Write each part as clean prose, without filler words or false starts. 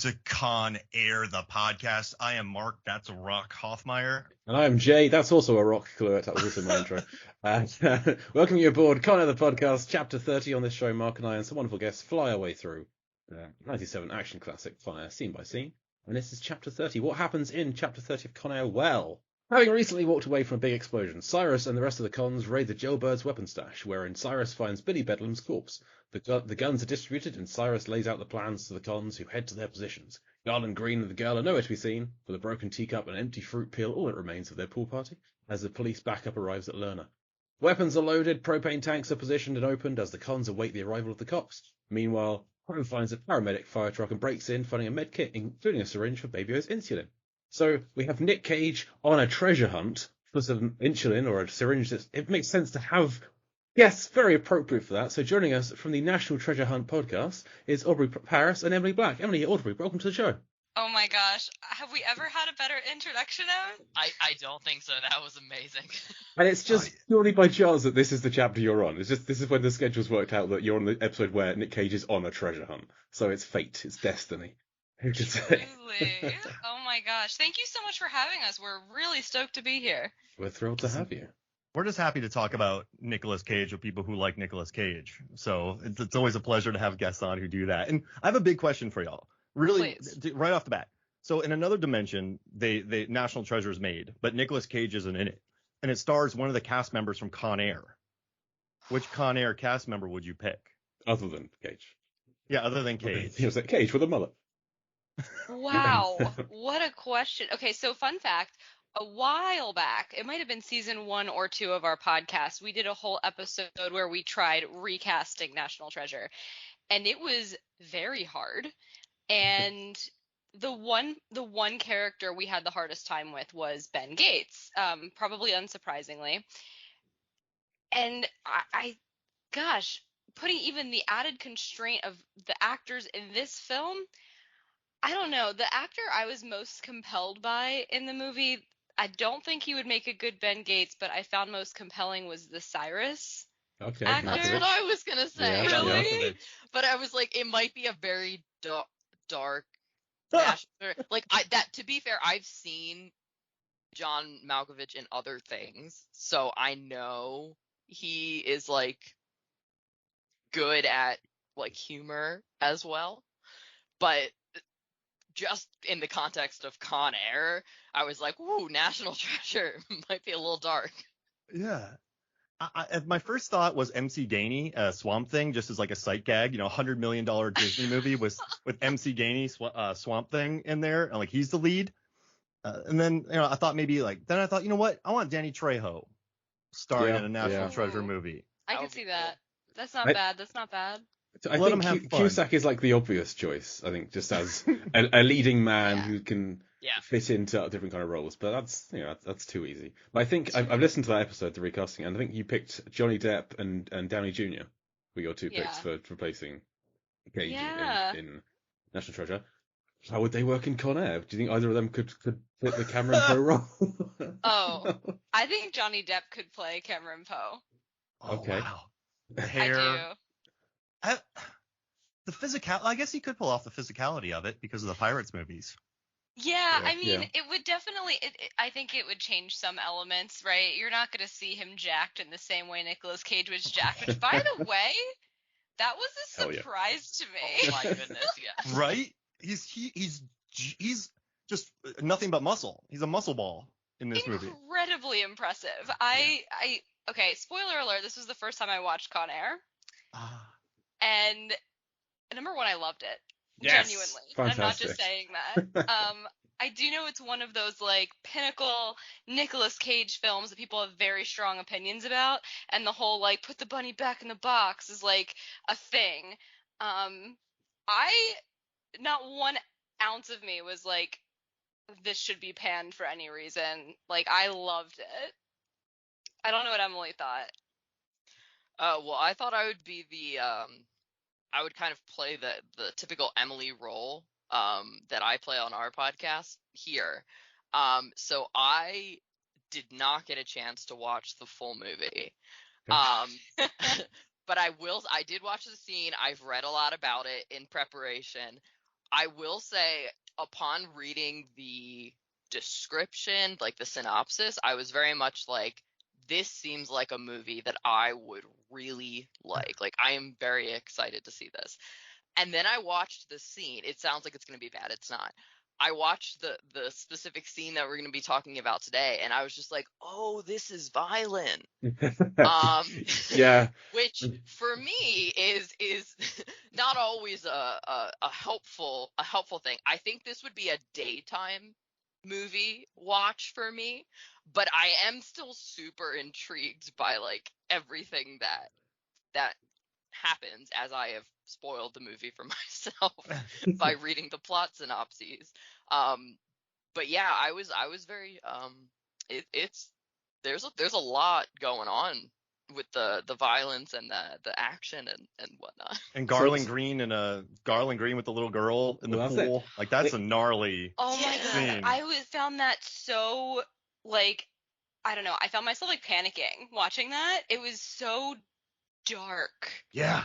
to Con Air, the podcast. I am Mark. That's Rock Hoffmeyer. And I am Jay. That's also a rock clue. That was also my intro. Welcome you aboard Con Air, the podcast, chapter 30 on this show. Mark and I and some wonderful guests fly our way through 97 action classic Fire, scene by scene. And this is chapter 30. What happens in chapter 30 of Con Air? Well, having recently walked away from a big explosion, Cyrus and the rest of the cons raid the jailbird's weapon stash, wherein Cyrus finds Billy Bedlam's corpse. The guns are distributed, and Cyrus lays out the plans to the cons, who head to their positions. Garland Green and the girl are nowhere to be seen, with a broken teacup and empty fruit peel all that remains of their pool party, as the police backup arrives at Lerner. Weapons are loaded, propane tanks are positioned and opened as the cons await the arrival of the cops. Meanwhile, Crime finds a paramedic fire truck and breaks in, finding a med kit, including a syringe for Baby O's insulin. So we have Nick Cage on a treasure hunt for some insulin or a syringe. It makes sense to have. Yes, very appropriate for that. So joining us from the National Treasure Hunt podcast is Aubrey Paris and Emily Black. Emily, Aubrey, welcome to the show. Oh my gosh, have we ever had a better introduction, Evan? I don't think so. That was amazing. And it's just purely by chance that this is the chapter you're on. It's just this is when the schedule's worked out that you're on the episode where Nick Cage is on a treasure hunt. So it's fate, it's destiny. Who could say? Truly. Oh my gosh, thank you so much for having us. We're really stoked to be here. We're thrilled to have you. We're just happy to talk about Nicolas Cage with people who like Nicolas Cage. So it's always a pleasure to have guests on who do that. And I have a big question for y'all. Really, right off the bat. So in another dimension, they National Treasure is made, but Nicolas Cage isn't in it. And it stars one of the cast members from Con Air. Which Con Air cast member would you pick? Other than Cage. Yeah, other than Cage. He was like Cage with a mullet. Wow, what a question. Okay, so fun fact. A while back, it might have been season 1 or 2 of our podcast, we did a whole episode where we tried recasting National Treasure. And it was very hard. And the one character we had the hardest time with was Ben Gates, probably unsurprisingly. And gosh, putting even the added constraint of the actors in this film, I don't know. The actor I was most compelled by in the movie, I don't think he would make a good Ben Gates, but I found most compelling was the Cyrus. Okay, actor. That's what I was gonna say. Yeah, really? yeah. But I was like, it might be a very dark. Like that. To be fair, I've seen John Malkovich in other things, so I know he is like good at like humor as well. But just in the context of Con Air, I was like, "Ooh, National Treasure might be a little dark." Yeah. My first thought was MC Gainey, Swamp Thing, just as like a sight gag, $100 million Disney movie with MC Gainey, Swamp Thing in there, and like he's the lead. And then I thought maybe you know what, I want Danny Trejo starring in a National Treasure movie. I can see that. That's not bad. That's not bad. I think Cusack is like the obvious choice. I think just as a leading man who can fit into different kind of roles, but that's too easy. But I think I've listened to that episode, the recasting, and I think you picked Johnny Depp and Downey Jr. were your two picks for replacing Cage in National Treasure. How would they work in Con Air? Do you think either of them could fit the Cameron Poe role? Oh, I think Johnny Depp could play Cameron Poe. Okay. Wow. Hair. I do. The physical, I guess he could pull off the physicality of it because of the Pirates movies. Yeah, I mean, it would definitely, I think it would change some elements, right? You're not going to see him jacked in the same way Nicolas Cage was jacked, which, by the way, that was a surprise to me. Oh my goodness, yeah. Right? He's just nothing but muscle. He's a muscle ball in this movie. Incredibly impressive. Okay, spoiler alert, this was the first time I watched Con Air. And number one, I loved it. Yes, genuinely. fantastic. I'm not just saying that. I do know it's one of those like pinnacle Nicolas Cage films that people have very strong opinions about, and the whole like put the bunny back in the box is like a thing. Not 1 ounce of me was like, this should be panned for any reason. Like, I loved it. I don't know what Emily thought. Well, I thought I would be I would kind of play the typical Emily role that I play on our podcast here. So I did not get a chance to watch the full movie. But I did watch the scene. I've read a lot about it in preparation. I will say, upon reading the description, like the synopsis, I was very much like, this seems like a movie that I would really like. Like, I am very excited to see this. And then I watched the scene. It sounds like it's going to be bad. It's not. I watched the specific scene that we're going to be talking about today, and I was just like, oh, this is violent. Yeah. Which for me is not always a helpful thing. I think this would be a daytime movie watch for me, but I am still super intrigued by like everything that happens, as I have spoiled the movie for myself by reading the plot synopses. But yeah, I was very it's there's a lot going on with the violence and the action and whatnot. And Garland Green with the little girl in the pool. Like, that's a gnarly Oh my scene. God. I found that so, like, I don't know. I found myself like panicking watching that. It was so dark. Yeah.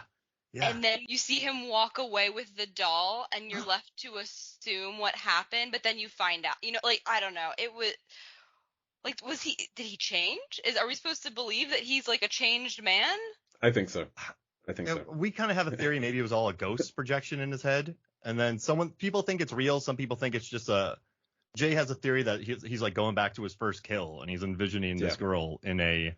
Yeah. And then you see him walk away with the doll, and you're left to assume what happened, but then you find out. You know, like, I don't know. It was like, did he change? Are we supposed to believe that he's like a changed man? I think so. We kind of have a theory maybe it was all a ghost projection in his head, and then people think it's real, some people think it's just Jay has a theory that he's like going back to his first kill, and he's envisioning this girl in a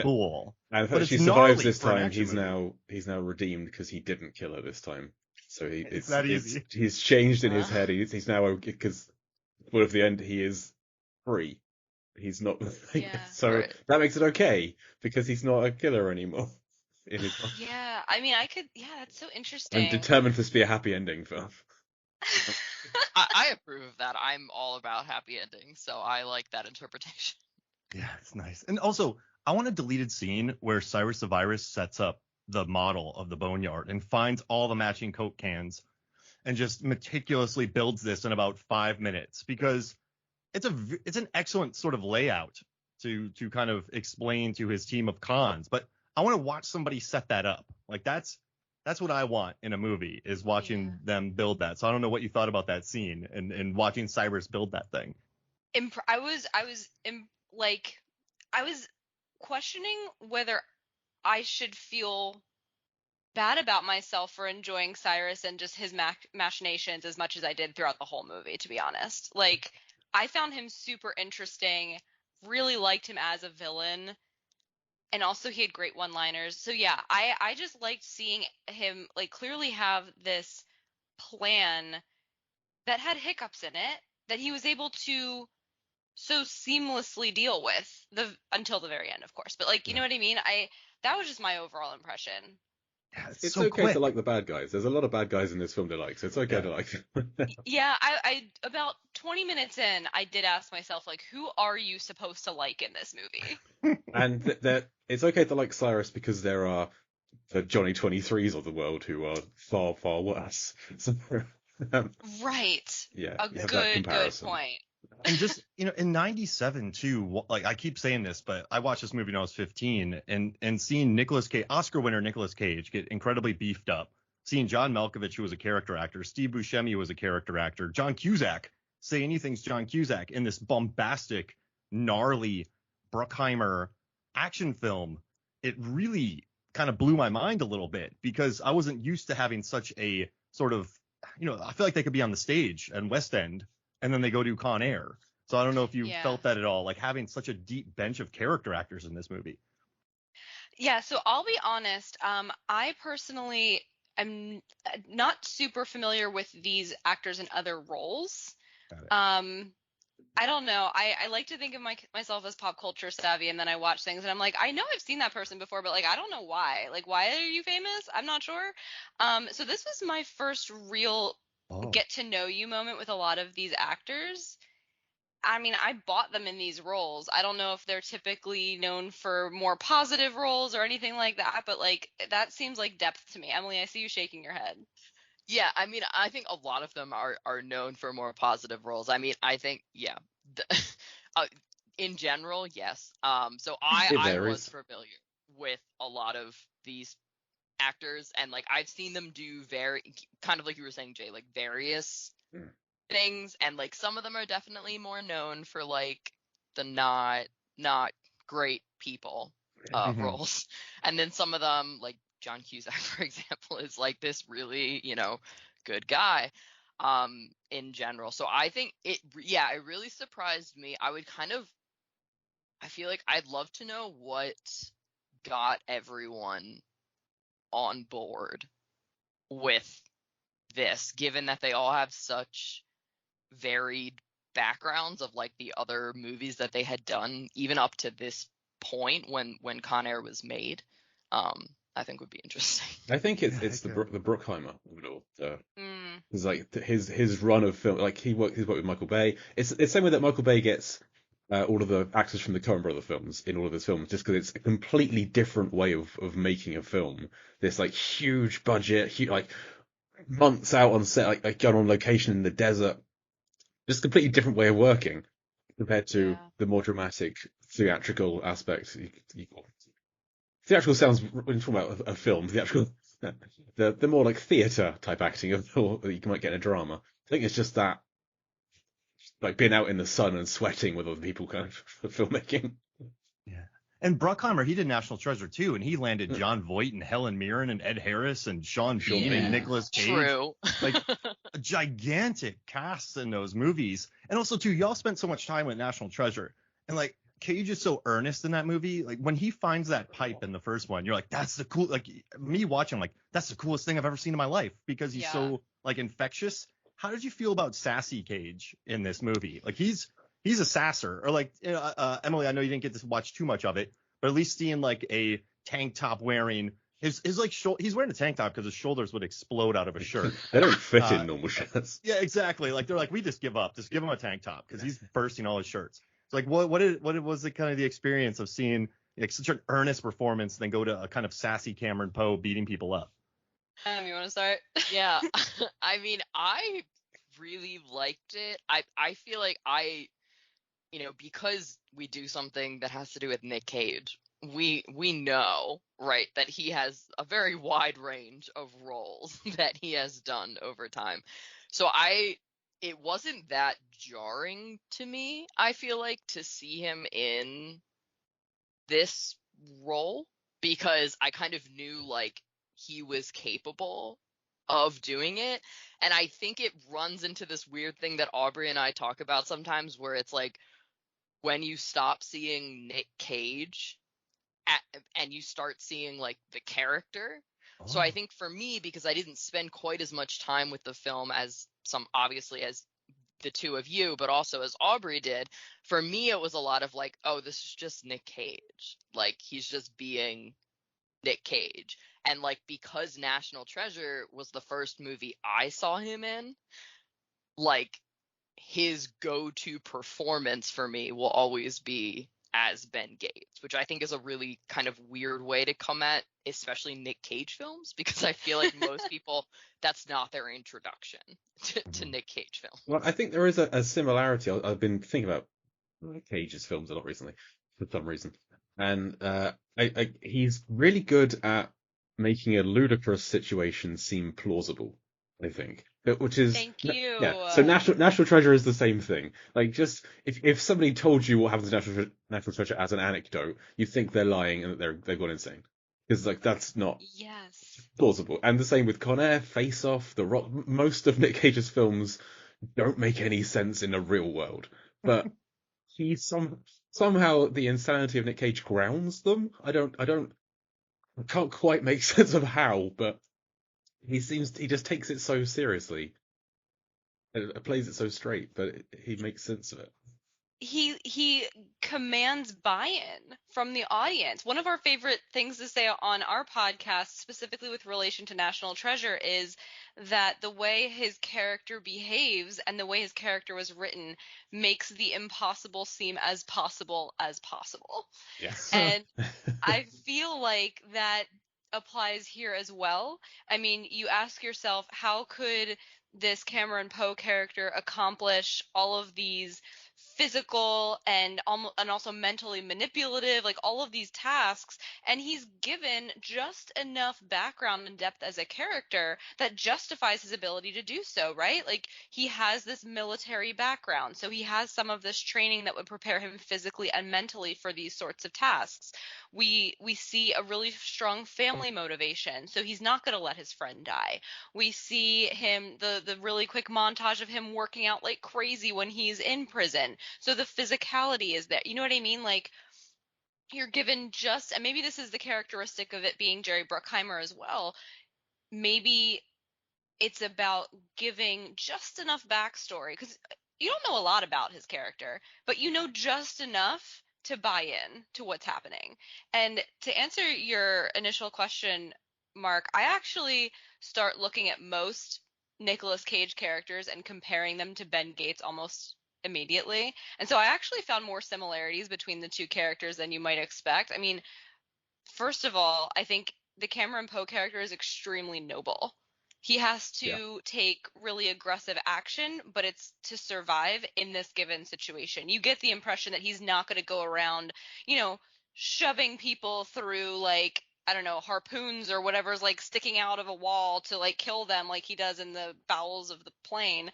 pool. And if she survives this time, he's now redeemed because he didn't kill her this time. So it's that easy. He's changed in his head. He's now okay because, well, at the end he is free. He's not. So that makes it okay because he's not a killer anymore. Yeah, I mean, that's so interesting. I'm determined for this to be a happy ending film. I approve of that. I'm all about happy endings, so I like that interpretation. Yeah, it's nice. And also, I want a deleted scene where Cyrus the Virus sets up the model of the boneyard and finds all the matching Coke cans and just meticulously builds this in about 5 minutes, because it's an excellent sort of layout to kind of explain to his team of cons. But I want to watch somebody set that up. Like, that's what I want in a movie, is watching them build that. So I don't know what you thought about that scene and watching Cyrus build that thing. I was questioning whether I should feel bad about myself for enjoying Cyrus and just his machinations as much as I did throughout the whole movie, to be honest. Like, I found him super interesting, really liked him as a villain, and also he had great one-liners. So yeah, I just liked seeing him like clearly have this plan that had hiccups in it that he was able to so seamlessly deal with until the very end, of course. But like, you know what I mean? That was just my overall impression. Yeah, it's so okay to like the bad guys. There's a lot of bad guys in this film to like, so it's okay to like them. Yeah, I about 20 minutes in, I did ask myself, like, who are you supposed to like in this movie? And it's okay to like Cyrus because there are the Johnny 23s of the world who are far, far worse. So, right. Yeah. A good point. And just, in 97 too, like, I keep saying this, but I watched this movie when I was 15, and seeing Nicolas Cage, Oscar winner Nicolas Cage, get incredibly beefed up, seeing John Malkovich, who was a character actor, Steve Buscemi, who was a character actor, John Cusack, say anything's John Cusack, in this bombastic, gnarly Bruckheimer action film, it really kind of blew my mind a little bit, because I wasn't used to having such a sort of, I feel like they could be on the stage at West End, and then they go do Con Air. So I don't know if you felt that at all, like having such a deep bench of character actors in this movie. Yeah, so I'll be honest. I personally am not super familiar with these actors in other roles. I don't know. I like to think of myself as pop culture savvy, and then I watch things and I'm like, I know I've seen that person before, but like, I don't know why. Like, why are you famous? I'm not sure. So this was my first real get to know you moment with a lot of these actors. I mean, I bought them in these roles. I don't know if they're typically known for more positive roles or anything like that, but like, that seems like depth to me. Emily, I see you shaking your head. Yeah, I mean, I think a lot of them are known for more positive roles. I mean, I think, in general, yes. So I was familiar with a lot of these actors, and like I've seen them do very kind of like you were saying, Jay, like various things, and like some of them are definitely more known for like the not great people roles, and then some of them, like John Cusack for example, is like this really good guy in general. So I think it really surprised me. I feel like I'd love to know what got everyone on board with this, given that they all have such varied backgrounds of like the other movies that they had done even up to this point when Con Air was made. I think would be interesting. I think it's the Bruckheimer of it all. It's like his run of film. Like he's worked with Michael Bay. It's the same way that Michael Bay gets all of the actors from the Coen Brother films in all of his films, just because it's a completely different way of making a film. This like huge budget, like months out on set, like going on location in the desert. Just a completely different way of working compared to the more dramatic theatrical aspect. Theatrical sounds, when you talk about a film, theatrical, the more like theatre type acting that you might get in a drama. I think it's just that, like being out in the sun and sweating with other people kind of filmmaking. Yeah. And Bruckheimer, he did National Treasure too, and he landed John Voight and Helen Mirren and Ed Harris and Sean Bean and Nicolas Cage. True. Like a gigantic cast in those movies. And also too, y'all spent so much time with National Treasure. And like Cage is so earnest in that movie. Like when he finds that pipe in the first one, you're like, that's the cool, like me watching, like, that's the coolest thing I've ever seen in my life, because he's so like infectious. How did you feel about Sassy Cage in this movie? Like he's a sasser, or like Emily, I know you didn't get to watch too much of it, but at least seeing like a tank top wearing his like he's wearing a tank top because his shoulders would explode out of his shirt. They don't fit in normal shirts. Yeah, exactly. Like they're like, we just give up, just give him a tank top because he's bursting all his shirts. So like what was the kind of the experience of seeing like such an earnest performance, then go to a kind of sassy Cameron Poe beating people up? You want to start? Yeah. I mean, I really liked it. I feel like because we do something that has to do with Nick Cage, we know, right, that he has a very wide range of roles that he has done over time. So it wasn't that jarring to me, I feel like, to see him in this role, because I kind of knew like he was capable of doing it. And I think it runs into this weird thing that Aubrey and I talk about sometimes, where it's like when you stop seeing Nick Cage and you start seeing like the character. So I think for me, because I didn't spend quite as much time with the film as obviously as the two of you, but also as Aubrey did, for me it was a lot of like, oh, this is just Nick Cage. Like he's just being Nick Cage. And like, because National Treasure was the first movie I saw him in, like his go-to performance for me will always be as Ben Gates, which I think is a really kind of weird way to come at especially Nick Cage films, because I feel like most people, that's not their introduction to Nick Cage films. Well, I think there is a similarity. I've been thinking about Cage's films a lot recently for some reason, and he's really good at making a ludicrous situation seem plausible, I think. Which is, thank you. Yeah. So National Treasure is the same thing. Like, just if somebody told you what happens to National Treasure as an anecdote, you think they're lying and that they've gone insane, because like that's not plausible. And the same with Con Air, Face Off, The Rock. Most of Nick Cage's films don't make any sense in the real world, but somehow the insanity of Nick Cage grounds them. I can't quite make sense of how, but he just takes it so seriously. It plays it so straight, but he makes sense of it. He commands buy-in from the audience. One of our favorite things to say on our podcast, specifically with relation to National Treasure, is that the way his character behaves and the way his character was written makes the impossible seem as possible as possible. Yes. And I feel like that applies here as well. I mean, you ask yourself, how could this Cameron Poe character accomplish all of these physical and also mentally manipulative, like all of these tasks, and he's given just enough background and depth as a character that justifies his ability to do so, right? Like he has this military background, so he has some of this training that would prepare him physically and mentally for these sorts of tasks. We see a really strong family motivation, so he's not going to let his friend die. We see him, the really quick montage of him working out like crazy when he's in prison. So the physicality is there. You know what I mean? Like you're given just, and maybe this is the characteristic of it being Jerry Bruckheimer as well. Maybe it's about giving just enough backstory, because you don't know a lot about his character, but you know just enough to buy in to what's happening. And to answer your initial question, Mark, I actually start looking at most Nicolas Cage characters and comparing them to Ben Gates almost immediately. And so I actually found more similarities between the two characters than you might expect. I mean, first of all, I think the Cameron Poe character is extremely noble. He has to take really aggressive action, but it's to survive in this given situation. You get the impression that he's not going to go around, shoving people through, like, I don't know, harpoons or whatever's like sticking out of a wall to like kill them like he does in the bowels of the plane.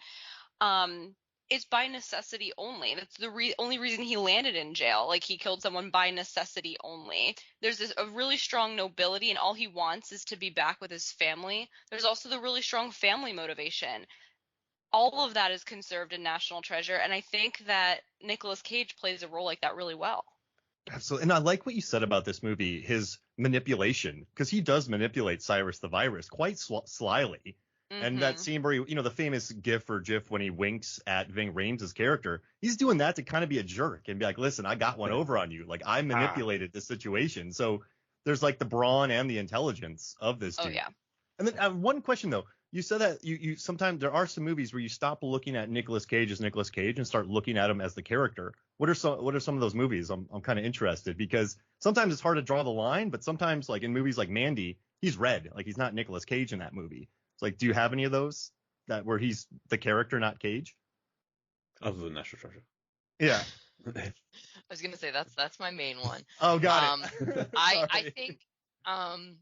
It's by necessity only. That's the only reason he landed in jail. Like he killed someone by necessity only. There's a really strong nobility, and all he wants is to be back with his family. There's also the really strong family motivation. All of that is conserved in National Treasure, and I think that Nicolas Cage plays a role like that really well. Absolutely. And I like what you said about this movie, his manipulation, because he does manipulate Cyrus the Virus quite slyly. And that scene where the famous gif or gif when he winks at Ving Rhames' character, he's doing that to kind of be a jerk and be like, listen, I got one over on you. Like I manipulated this situation. So there's like the brawn and the intelligence of this dude. Oh, yeah. And then one question though, you said that you sometimes there are some movies where you stop looking at Nicolas Cage as Nicolas Cage and start looking at him as the character. What are some of those movies? I'm kind of interested, because sometimes it's hard to draw the line, but sometimes like in movies like Mandy, he's red, like he's not Nicolas Cage in that movie. Like, do you have any of those that where he's the character, not Cage? Other than National Treasure. Yeah. I was gonna say that's my main one. Oh, got it. I think I'm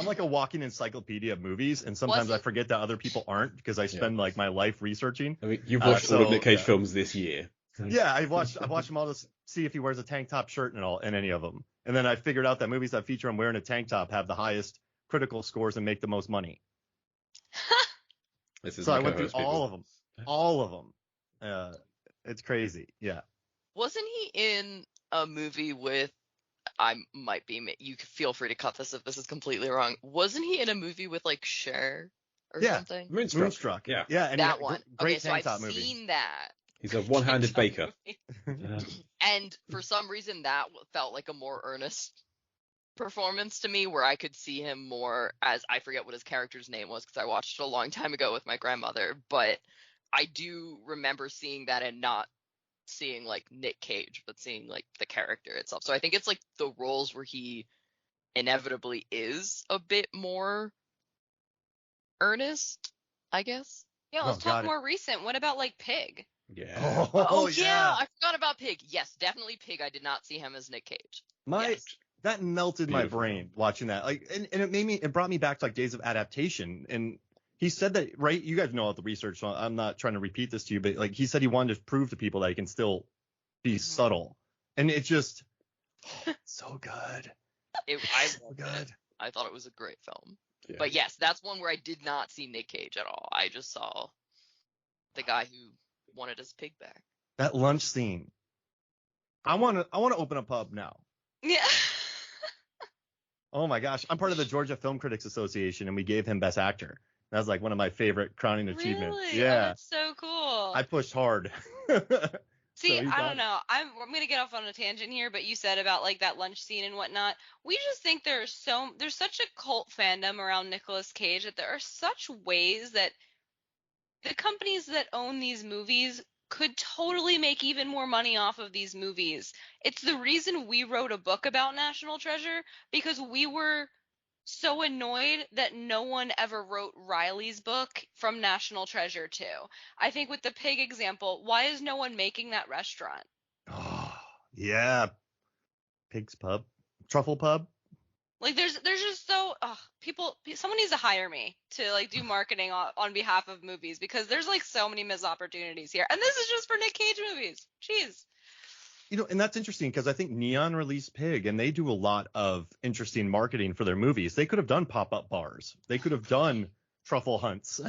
like a walking encyclopedia of movies, and sometimes I forget that other people aren't, because I spend like my life researching. I mean, you've watched all of Nick Cage films this year. Yeah, I've watched them all to see if he wears a tank top shirt in any of them, and then I figured out that movies that feature him wearing a tank top have the highest critical scores and make the most money. So I went through all of them. It's crazy. Yeah. Wasn't he in a movie with? I might be. You can feel free to cut this if this is completely wrong. Wasn't he in a movie with like Cher or something? Moonstruck. Yeah. Yeah. And that one. Great okay, tank so top I've movie. seen that. He's a one-handed baker. And for some reason, that felt like a more earnest performance to me, where I could see him more as, I forget what his character's name was because I watched it a long time ago with my grandmother, but I do remember seeing that and not seeing like Nick Cage, but seeing like the character itself. So I think it's like the roles where he inevitably is a bit more earnest, I guess. Yeah, let's talk more recent. What about like Pig? Yeah. Oh yeah, I forgot about Pig. Yes, definitely Pig. I did not see him as Nick Cage. That melted my brain watching that. Like, and it brought me back to like days of adaptation. And he said that, right? You guys know all the research, so I'm not trying to repeat this to you, but like he said he wanted to prove to people that he can still be subtle. And it just so good. I thought it was a great film. Yeah. But yes, that's one where I did not see Nick Cage at all. I just saw the guy who wanted his pig back. That lunch scene. I want to open a pub now. Yeah. Oh my gosh, I'm part of the Georgia Film Critics Association, and we gave him Best Actor. That was like one of my favorite crowning achievements. Really? Yeah. Oh, that's so cool. I pushed hard. See, I don't know. I'm gonna get off on a tangent here, but you said about like that lunch scene and whatnot. We just think there's such a cult fandom around Nicolas Cage that there are such ways that the companies that own these movies could totally make even more money off of these movies. It's the reason we wrote a book about National Treasure, because we were so annoyed that no one ever wrote Riley's book from National Treasure 2. I think with the pig example, why is no one making that restaurant? Oh, yeah. Pig's Pub. Truffle Pub. Like there's just so someone needs to hire me to like do marketing on behalf of movies, because there's like so many missed opportunities here. And this is just for Nick Cage movies. Jeez. And that's interesting because I think Neon released Pig, and they do a lot of interesting marketing for their movies. They could have done pop-up bars. They could have done truffle hunts.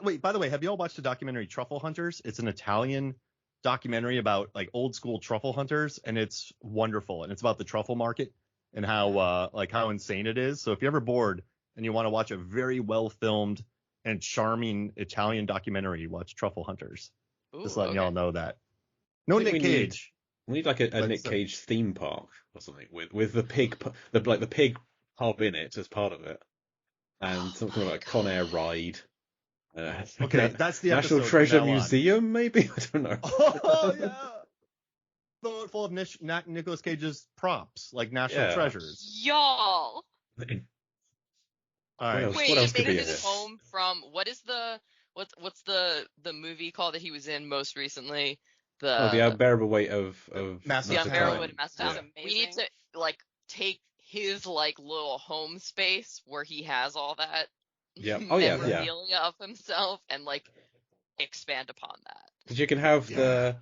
Wait, by the way, have you all watched the documentary Truffle Hunters? It's an Italian documentary about like old school truffle hunters, and it's wonderful. And it's about the truffle market and how insane it is. So if you're ever bored and you want to watch a very well filmed and charming Italian documentary, watch Truffle Hunters. Ooh, Just letting okay. y'all know that. No Nick Cage. We need like a Nick Cage theme park or something with the pig, the pig pub in it as part of it, and something like a Con Air ride. Okay, that's the National episode Treasure from now on. Museum, maybe. I don't know. Oh yeah, full of Nicolas Cage's props, like national Yeah. treasures. Y'all. All right. else? Wait, What else could make be in this it? home from what's the movie called that he was in most recently? The unbearable weight of Massive The Time. unbearable weight of massive Yeah. talent. We need to like take his like little home space where he has all that Yeah. Oh yeah, yeah. memorabilia of himself and like expand upon that. Because you can have the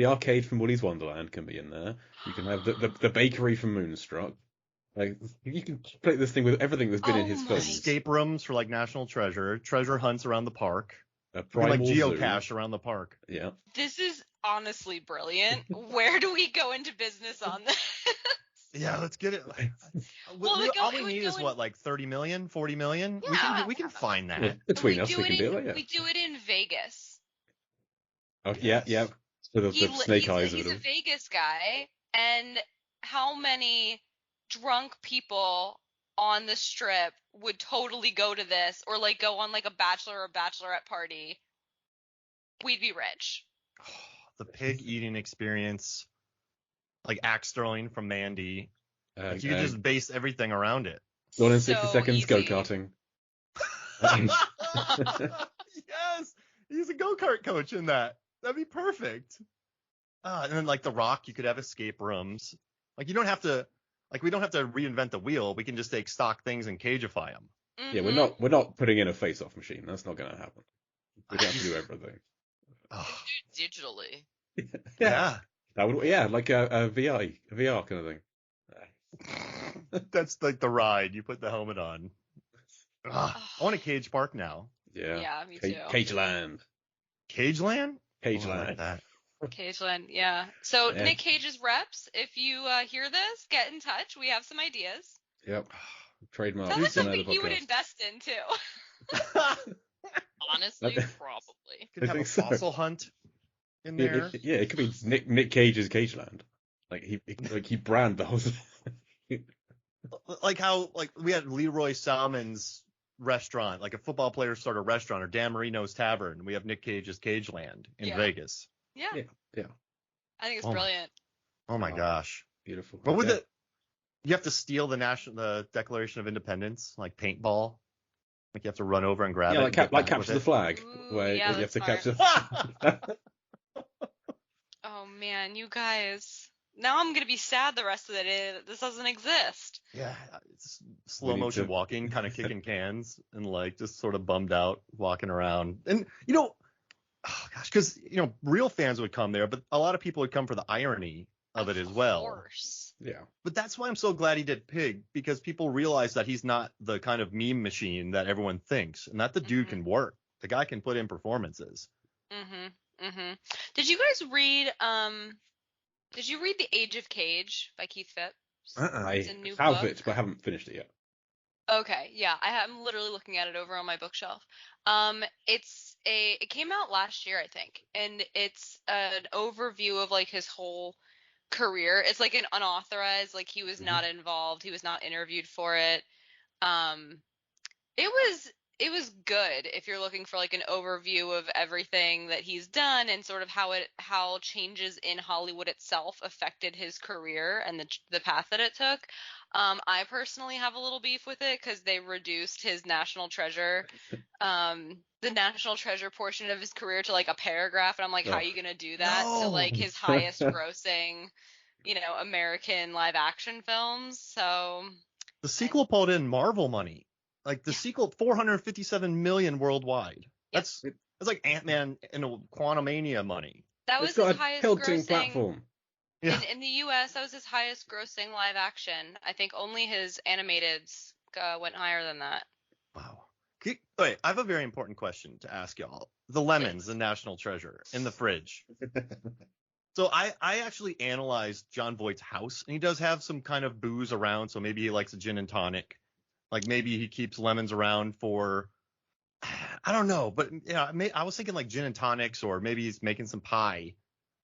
arcade from Willy's Wonderland can be in there. You can have the bakery from Moonstruck. Like you can play this thing with everything that's been in his Oh my films. Escape rooms for like national treasure hunts around the park. A You can, primal like geocache zoo. around the park. Yeah. This is honestly brilliant. Where do we go into business on this? Yeah, let's get it. Well, All we need is what, like 30 million, 40 million? Yeah. We can find that. Yeah, between us, do we it can do it. Yeah. We do it in Vegas. Oh, yeah, yeah. With the snake eyes of He's it a all. Vegas guy, and how many drunk people on the strip would totally go to this, or like go on like a bachelor or bachelorette party? We'd be rich. The pig eating experience, like Axe Sterling from Mandy. Like you could just base everything around it. Gone in 60 seconds, easy. go-karting. Yes, he's a go-kart coach in that. That'd be perfect. And then like The Rock, you could have escape rooms. Like you don't have to, like we don't have to reinvent the wheel. We can just take stock things and cageify them. Mm-hmm. Yeah, we're not putting in a face-off machine. That's not going to happen. We don't have to do everything. Digitally. Yeah. That would, like a VR kind of thing. That's like the ride. You put the helmet on. I want a Cage Park now. Yeah. Yeah, me too. Cage Land. Cage Land? Cage Oh, I Land. like that. Cageland, yeah. So Yeah. Nick Cage's reps, if you hear this, get in touch. We have some ideas. Yep. Trademark. Sounds like It's another something you would podcast. invest in too. Honestly, Okay. probably. Could I have a think so. fossil hunt in Yeah, there. it could be Nick Cage's Cage Land. Like he brand the whole thing. Like how like we had Leroy Salmon's restaurant, like a football player start a restaurant, or Dan Marino's Tavern. We have Nick Cage's Cage Land in Yeah. Vegas. Yeah. Yeah. I think it's Oh my- brilliant. Oh my gosh. Beautiful. But with Yeah. it, you have to steal the Declaration of Independence, like paintball. Like you have to run over and grab Yeah, it. like, and get back capture with the it. flag, Ooh, where yeah, you have to that's capture. Oh man, you guys. Now I'm gonna be sad the rest of the day that this doesn't exist. Yeah, it's slow need motion to- walking, kind of kicking cans, and like just sort of bummed out walking around. And oh gosh, because real fans would come there, but a lot of people would come for the irony of it as well. Of course. Yeah. But that's why I'm so glad he did Pig, because people realize that he's not the kind of meme machine that everyone thinks, and that the dude can work. The guy can put in performances. Did you guys read The Age of Cage by Keith Phipps? I It's a new have book. it, but I haven't finished it yet. Okay, yeah, I'm literally looking at it over on my bookshelf. It came out last year, I think, and it's an overview of like his whole career. It's like an unauthorized, like he was not involved, he was not interviewed for it. It it was good if you're looking for like an overview of everything that he's done and sort of how changes in Hollywood itself affected his career and the path that it took. I personally have a little beef with it because they reduced his National Treasure, the National Treasure portion of his career to like a paragraph, and I'm like, how are you gonna do that to like his highest grossing, American live action films? So the sequel pulled in Marvel money. Like the sequel, 457 million worldwide. Yep. That's like Ant-Man and Quantumania money. That was It's got his a highest tilting grossing platform. Yeah. in the U.S. That was his highest grossing live action. I think only his animateds went higher than that. Wow. Wait, I have a very important question to ask y'all. The lemons, the National Treasure, in the fridge. So I actually analyzed John Voight's house, and he does have some kind of booze around, so maybe he likes a gin and tonic. Like maybe he keeps lemons around for, I don't know, but I was thinking like gin and tonics, or maybe he's making some pie.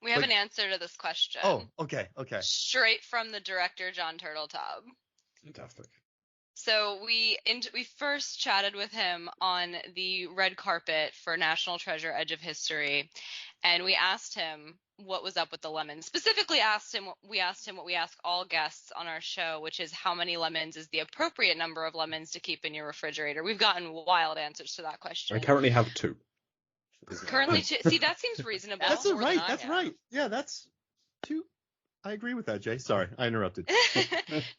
We have an answer to this question. Oh, okay. Straight from the director, John Turteltaub. Fantastic. So we first chatted with him on the red carpet for National Treasure: Edge of History, and we asked him what was up with the lemons. Specifically, we asked him what we ask all guests on our show, which is how many lemons is the appropriate number of lemons to keep in your refrigerator. We've gotten wild answers to that question. I currently have 2. Currently 2. See, that seems reasonable. That's right. That's right. Yeah, that's 2. I agree with that, Jay. Sorry, I interrupted.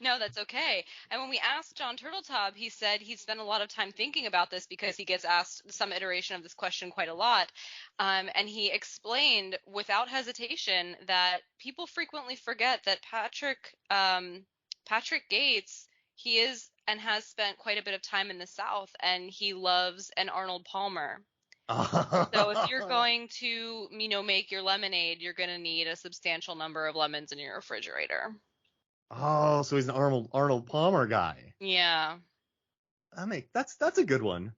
No, that's okay. And when we asked John Turteltaub, he said he spent a lot of time thinking about this because he gets asked some iteration of this question quite a lot. And he explained without hesitation that people frequently forget that Patrick Gates, he is and has spent quite a bit of time in the South, and he loves an Arnold Palmer. So if you're going to, make your lemonade, you're going to need a substantial number of lemons in your refrigerator. Oh, so he's an Arnold Palmer guy. Yeah. That's a good one.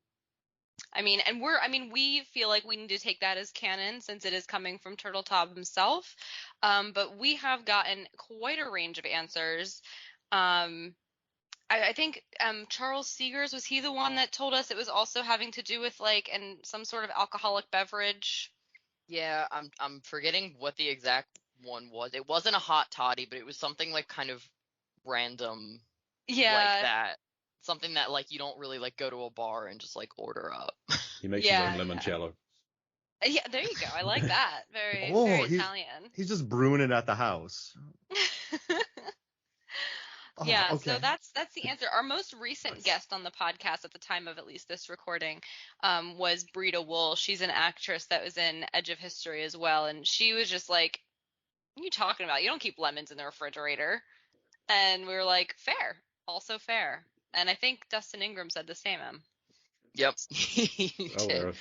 We feel like we need to take that as canon since it is coming from Turteltaub himself. But we have gotten quite a range of answers. I think Charles Seegers, was he the one that told us it was also having to do with some sort of alcoholic beverage? Yeah, I'm forgetting what the exact one was. It wasn't a hot toddy, but it was something like kind of random. Yeah. Like that. Something that you don't really go to a bar and just order up. He makes his own limoncello. Yeah, there you go. I like that. Very Italian. He's just brewing it at the house. Yeah, okay. So that's the answer. Our most recent guest on the podcast at the time of at least this recording was Brita Wool. She's an actress that was in Edge of History as well, and she was just like, what are you talking about? You don't keep lemons in the refrigerator. And we were like, fair. Also fair. And I think Dustin Ingram said the same. Yep. There are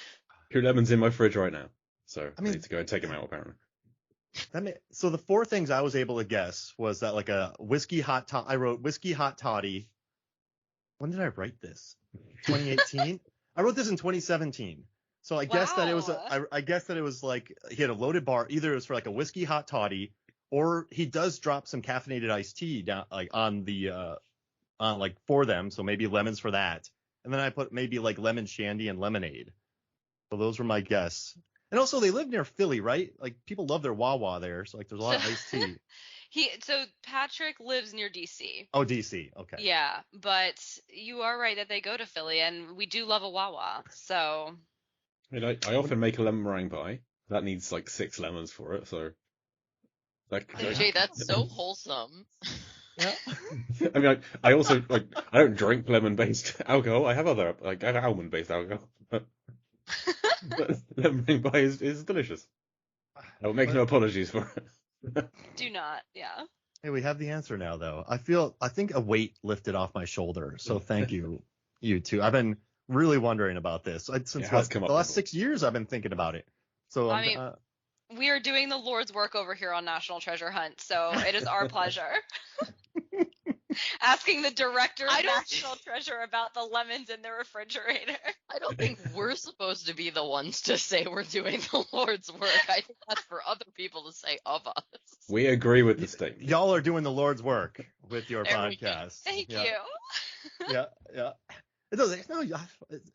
2 lemons in my fridge right now, so I need to go and take them out apparently. So the 4 things I was able to guess was that like a whiskey hot toddy. I wrote whiskey hot toddy. When did I write this? 2018. I wrote this in 2017. So I guess that it was I guess that it was like he had a loaded bar. Either it was for like a whiskey hot toddy, or he does drop some caffeinated iced tea down on the for them. So maybe lemons for that. And then I put maybe like lemon shandy and lemonade. So those were my guess. And also, they live near Philly, right? Like, people love their Wawa there, so there's a lot of iced tea. So Patrick lives near DC. Oh, DC, okay. Yeah, but you are right that they go to Philly, and we do love a Wawa. So. I often make a lemon meringue pie. That needs 6 lemons for it, so. Jay, that's so wholesome. Yeah. I also I don't drink lemon-based alcohol. I have other I have almond-based alcohol. But lemon meringue pie is delicious. I will make no apologies for it. Do not, yeah. Hey, we have the answer now, though. I think a weight lifted off my shoulder, so thank you, you two. I've been really wondering about this since the last 6 years. I've been thinking about it. So we are doing the Lord's work over here on National Treasure Hunt, so it is our pleasure. Asking the director of National Treasure about the lemons in the refrigerator. I don't think we're supposed to be the ones to say we're doing the Lord's work. I think that's for other people to say of us. We agree with the statement. Y'all are doing the Lord's work with your podcast. Thank you. Yeah. It does. No,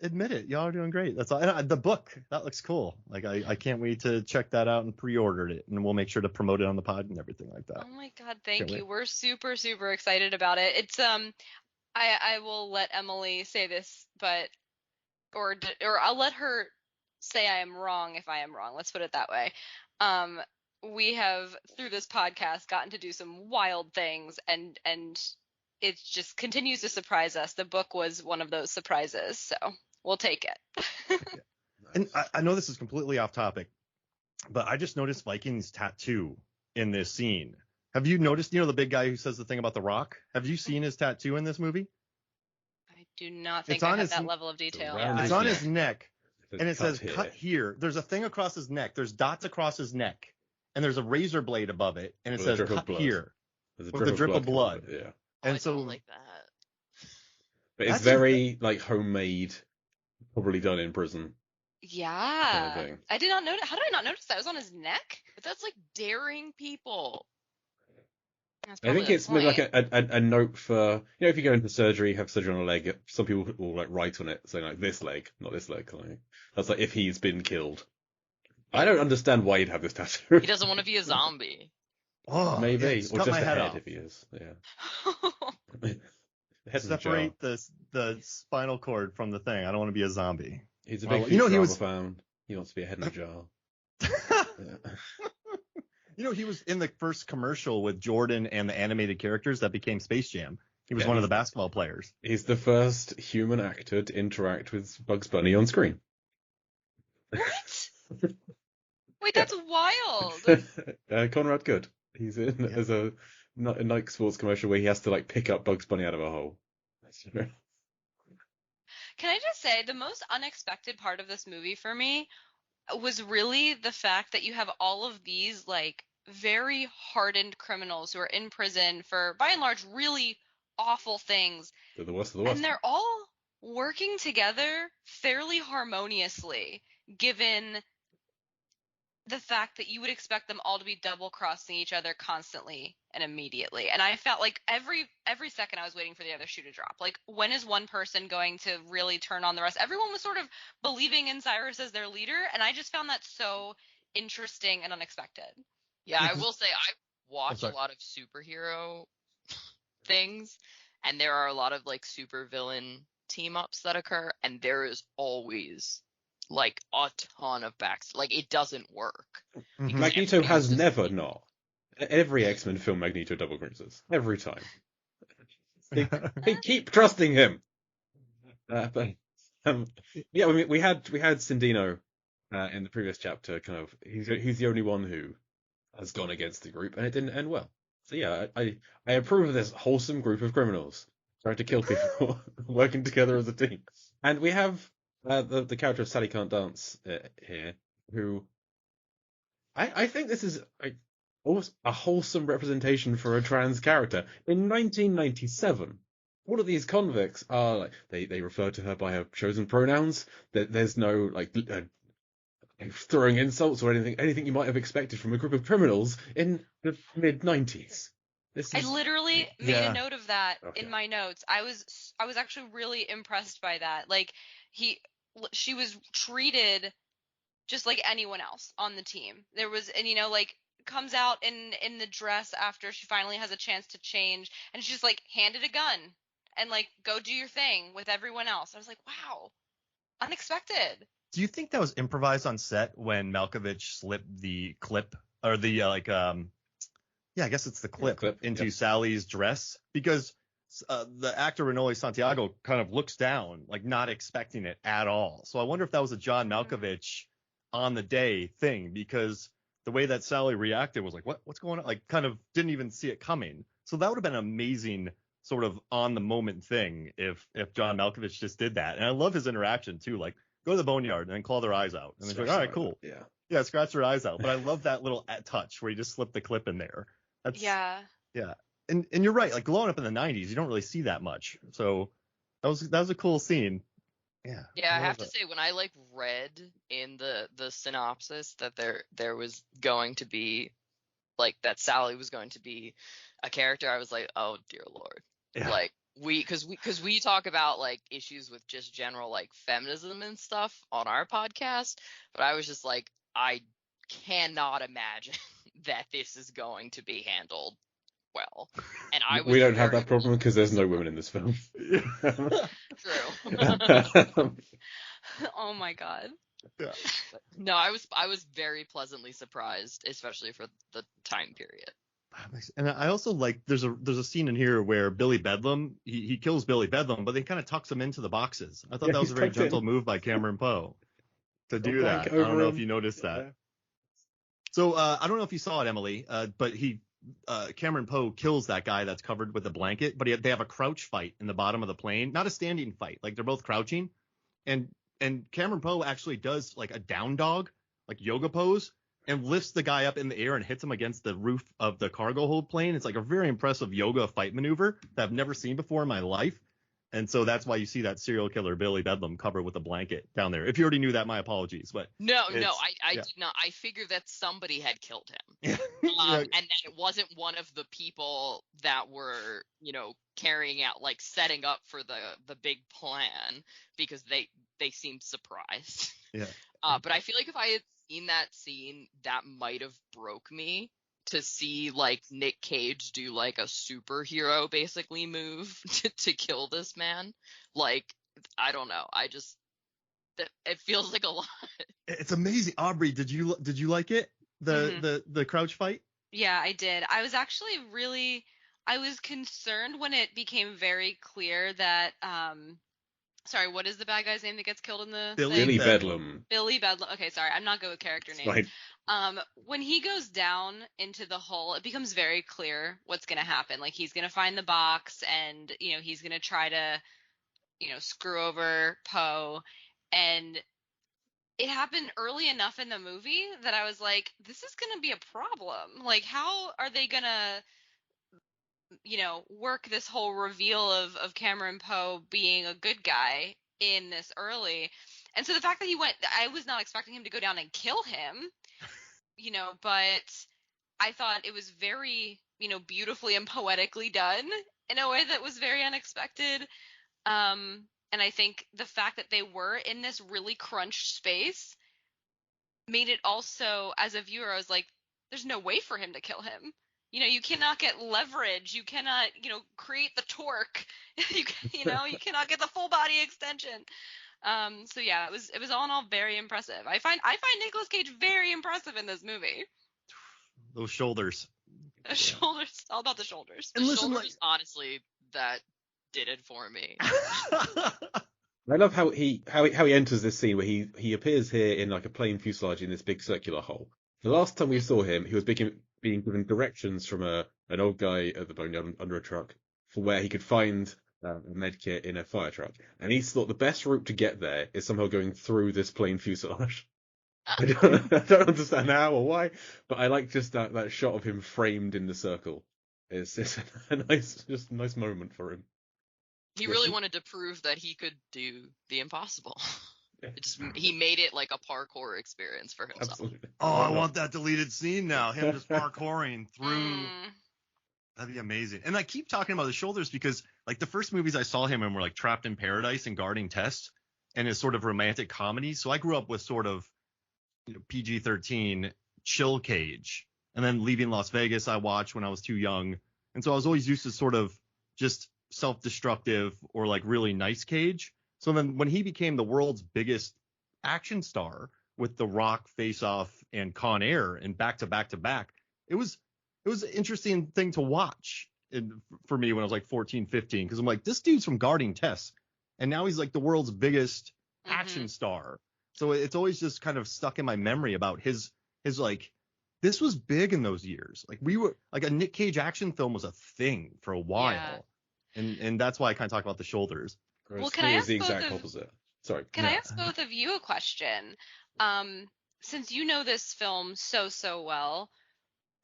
admit it. Y'all are doing great. That's all. And the book, that looks cool. Like I can't wait to check that out and pre-ordered it, and we'll make sure to promote it on the pod and everything like that. Oh my God, thank you. Wait. We're super, super excited about it. It's I will let Emily say this, but or I'll let her say I am wrong if I am wrong. Let's put it that way. We have through this podcast gotten to do some wild things, and it just continues to surprise us. The book was one of those surprises, so we'll take it. And I know this is completely off topic, but I just noticed Viking's tattoo in this scene. Have you noticed, the big guy who says the thing about the rock? Have you seen his tattoo in this movie? I do not think I have that level of detail. It's on his neck, and it says cut here. There's a thing across his neck. There's dots across his neck, and there's a razor blade above it, and it says cut here with a drip of blood. Yeah. And I don't like that. But it's very like homemade, probably done in prison. Yeah. Kind of thing. I did not notice. How did I not notice that? It was on his neck? But that's like daring people. I think it's maybe like a note for, if you go into surgery, have surgery on a leg, some people will like write on it saying like this leg, not this leg. Like, that's like if he's been killed. I don't understand why he'd have this tattoo. He doesn't want to be a zombie. Oh, maybe, yeah, or just cut my the head head off. if he is. Yeah. Separate the spinal cord from the thing. I don't want to be a zombie. He's a big he was fan. He wants to be a head in a jar. He was in the first commercial with Jordan and the animated characters that became Space Jam. He was one of the basketball players. He's the first human actor to interact with Bugs Bunny on screen. What? Wait, that's wild. Conrad Good. He's in as a Nike Sports commercial where he has to like pick up Bugs Bunny out of a hole. Can I just say the most unexpected part of this movie for me was really the fact that you have all of these like very hardened criminals who are in prison for by and large really awful things. They're the worst of the worst. And they're all working together fairly harmoniously, given the fact that you would expect them all to be double crossing each other constantly and immediately. And I felt like every second I was waiting for the other shoe to drop. Like, when is one person going to really turn on the rest? Everyone was sort of believing in Cyrus as their leader, and I just found that so interesting and unexpected. Yeah, I will say I watch a lot of superhero things, and there are a lot of like super villain team ups that occur, and there is always like a ton of backs. Like, it doesn't work. Magneto has never not. Every X-Men film, Magneto double cruises every time. They keep trusting him. We had Sindino in the previous chapter. Kind of, he's the only one who has gone against the group, and it didn't end well. So yeah, I approve of this wholesome group of criminals trying to kill people, working together as a team. And we have the character of Sally Can't Dance here, who I think this is almost a wholesome representation for a trans character. In 1997, all of these convicts are like they refer to her by her chosen pronouns. There's no like throwing insults or anything you might have expected from a group of criminals in the mid-90s. I literally made a note of that in my notes. I was actually really impressed by that. Like, she was treated just like anyone else on the team. There was, and like comes out in the dress after she finally has a chance to change, and she's just like handed a gun and like, go do your thing with everyone else. I was like, wow, unexpected. Do you think that was improvised on set when Malkovich slipped the clip or the I guess it's the clip into Sally's dress? Because the actor Renoli Santiago kind of looks down, like not expecting it at all. So I wonder if that was a John Malkovich on the day thing, because the way that Sally reacted was like, what's going on? Like, kind of didn't even see it coming. So that would have been an amazing sort of on the moment thing if John Malkovich just did that. And I love his interaction too. Like, go to the boneyard and then claw their eyes out. And they're like, all right, cool. Yeah, scratch their eyes out. But I love that little touch where he just slipped the clip in there. Yeah. And you're right. Like, growing up in the 90s, you don't really see that much. So that was a cool scene. Yeah. I have to say, when I like read in the synopsis that there was going to be like that Sally was going to be a character, I was like, oh dear Lord. Yeah. Like, because we talk about like issues with just general like feminism and stuff on our podcast, but I was just like, I cannot imagine that this is going to be handled well. And I was We don't have very that problem because there's no women in this film. true. Oh my god. Yeah. No, I was very pleasantly surprised, especially for the time period. And I also like there's a scene in here where Billy Bedlam he kills Billy Bedlam, but they kind of tucks him into the boxes. I thought that was a very gentle move by Cameron Poe to do that. I don't know if you noticed that. So I don't know if you saw it, Emily, but Cameron Poe kills that guy that's covered with a blanket, but they have a crouch fight in the bottom of the plane, not a standing fight, like they're both crouching, and Cameron Poe actually does like a down dog, like yoga pose, and lifts the guy up in the air and hits him against the roof of the cargo hold plane. It's like a very impressive yoga fight maneuver that I've never seen before in my life. And so that's why you see that serial killer Billy Bedlam covered with a blanket down there. If you already knew that, my apologies. But I did not. I figured that somebody had killed him, and that it wasn't one of the people that were, carrying out, like, setting up for the big plan, because they seemed surprised. Yeah. But I feel like if I had seen that scene, that might have broke me. To see like Nick Cage do like a superhero basically move to kill this man, like, I don't know, it feels like a lot. It's amazing. Aubrey, did you like it? The crouch fight? Yeah, I did. I was actually I was concerned when it became very clear that sorry, what is the bad guy's name that gets killed in the Billy Bedlam. Billy Bedlam. Okay, sorry, I'm not good with character names. Right. When he goes down into the hole, it becomes very clear what's going to happen. Like, he's going to find the box, and he's going to try to screw over Poe, and it happened early enough in the movie that I was like, this is going to be a problem. Like, how are they going to work this whole reveal of Cameron Poe being a good guy in this early? And so the fact that I was not expecting him to go down and kill him, but I thought it was very, beautifully and poetically done in a way that was very unexpected. And I think the fact that they were in this really crunched space made it also, as a viewer, I was like, there's no way for him to kill him. You cannot get leverage. You cannot, create the torque. you cannot get the full body extension. So yeah, it was all in all very impressive. I find Nicolas Cage very impressive in this movie. Those shoulders. The shoulders, all about the shoulders. And the shoulders, honestly, that did it for me. I love how he enters this scene where he appears here in like a plane fuselage in this big circular hole. The last time we saw him, he was being given directions from an old guy at the bone under a truck for where he could find a med kit in a fire truck, and he thought the best route to get there is somehow going through this plane fuselage. I don't understand how or why, but I like just that shot of him framed in the circle. It's a nice moment for him. He really wanted to prove that he could do the impossible. He made it like a parkour experience for himself. Absolutely. Oh, I want that deleted scene now. Him just parkouring through. That'd be amazing. And I keep talking about the shoulders because, like, the first movies I saw him in were like Trapped in Paradise and Guarding Tess, and his sort of romantic comedy. So I grew up with sort of PG-13 chill Cage, and then Leaving Las Vegas I watched when I was too young, and so I was always used to sort of just self-destructive or like really nice Cage. So then when he became the world's biggest action star with The Rock, Face Off, and Con Air, and back to back to back, it was an interesting thing to watch for me when I was like 14, 15, because I'm like, this dude's from Guarding Tess, and now he's like the world's biggest action star. So it's always just kind of stuck in my memory about his like, this was big in those years. Like, we were like, a Nick Cage action film was a thing for a while. Yeah. And that's why I kind of talk about the shoulders. Well, can I ask the exact opposite? Sorry. Can I ask both of you a question? Since you know this film so well,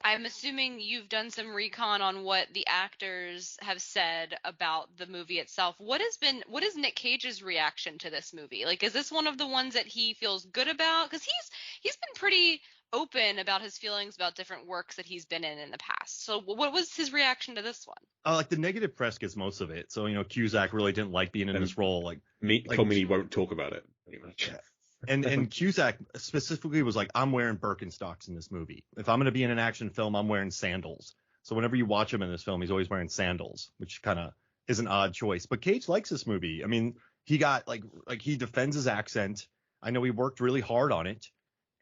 I'm assuming you've done some recon on what the actors have said about the movie itself. What is Nick Cage's reaction to this movie? Like, is this one of the ones that he feels good about? Because he's been pretty open about his feelings about different works that he's been in the past. So what was his reaction to this one? Like the negative press gets most of it. So, Cusack really didn't like being in this role. Comey won't talk about it pretty much. Yeah. And Cusack specifically was like, I'm wearing Birkenstocks in this movie. If I'm going to be in an action film, I'm wearing sandals. So whenever you watch him in this film, he's always wearing sandals, which kind of is an odd choice. But Cage likes this movie. I mean, he got like he defends his accent. I know he worked really hard on it.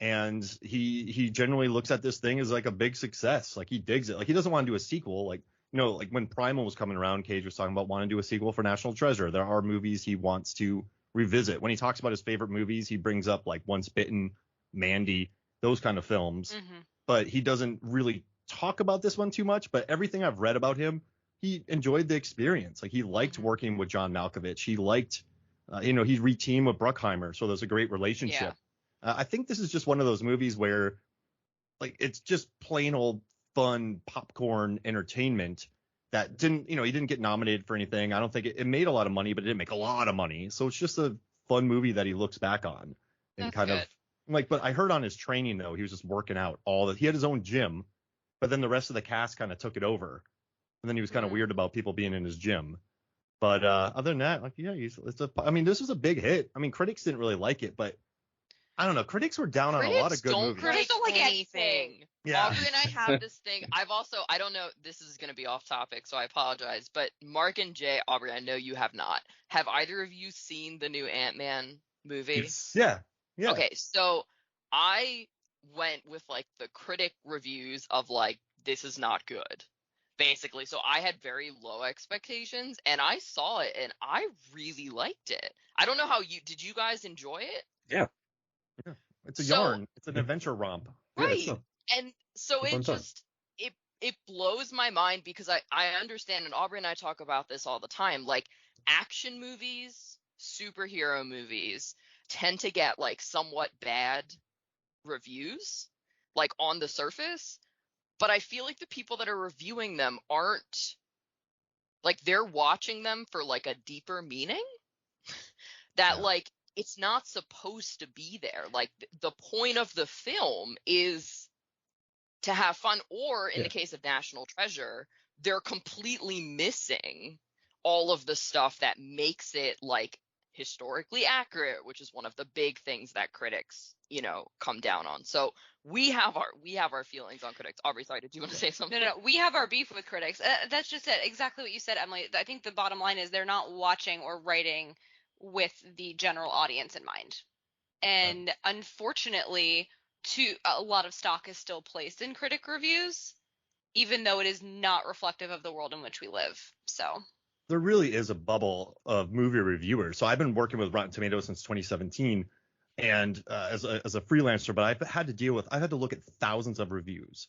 And he generally looks at this thing as like a big success. Like he digs it. Like he doesn't want to do a sequel. Like, like when Primal was coming around, Cage was talking about wanting to do a sequel for National Treasure. There are movies he wants to revisit. When he talks about his favorite movies, he brings up like Once Bitten, Mandy, those kind of films. Mm-hmm. But he doesn't really talk about this one too much. But everything I've read about him, he enjoyed the experience. Like he liked working with John Malkovich. He liked, he reteamed with Bruckheimer. So there's a great relationship. Yeah. I think this is just one of those movies where, like, it's just plain old fun popcorn entertainment that didn't, he didn't get nominated for anything. I don't think it made a lot of money, but it didn't make a lot of money. So it's just a fun movie that he looks back on and That's kind good. of like. But I heard on his training though, he was just working out he had his own gym, but then the rest of the cast kind of took it over, and then he was kind of weird about people being in his gym. But other than that, like, yeah, this was a big hit. I mean, critics didn't really like it, but I don't know. Critics were down on a lot of good movies. Critics don't like anything. Yeah. Aubrey and I have this thing. I don't know, this is going to be off topic, so I apologize. But Mark and Jay, Aubrey, I know you have not. Have either of you seen the new Ant-Man movie? Yeah. Yeah. Okay, so I went with like the critic reviews of like, this is not good, basically. So I had very low expectations, and I saw it, and I really liked it. I don't know how did you guys enjoy it? Yeah. Yeah. It's a yarn. It's an adventure romp. Right. Yeah, and so it just it blows my mind because I understand, and Aubrey and I talk about this all the time, like action movies, superhero movies tend to get like somewhat bad reviews, like on the surface, but I feel like the people that are reviewing them aren't, like, they're watching them for like a deeper meaning that like it's not supposed to be there. Like the point of the film is to have fun, or in the case of National Treasure, they're completely missing all of the stuff that makes it like historically accurate, which is one of the big things that critics, come down on. So we have our feelings on critics. Aubrey, sorry, did you want to say something? No, we have our beef with critics. That's just it. Exactly what you said, Emily. I think the bottom line is they're not watching or writing with the general audience in mind. And unfortunately, a lot of stock is still placed in critic reviews, even though it is not reflective of the world in which we live. So there really is a bubble of movie reviewers. So I've been working with Rotten Tomatoes since 2017, and as a freelancer, but I've had to look at thousands of reviews,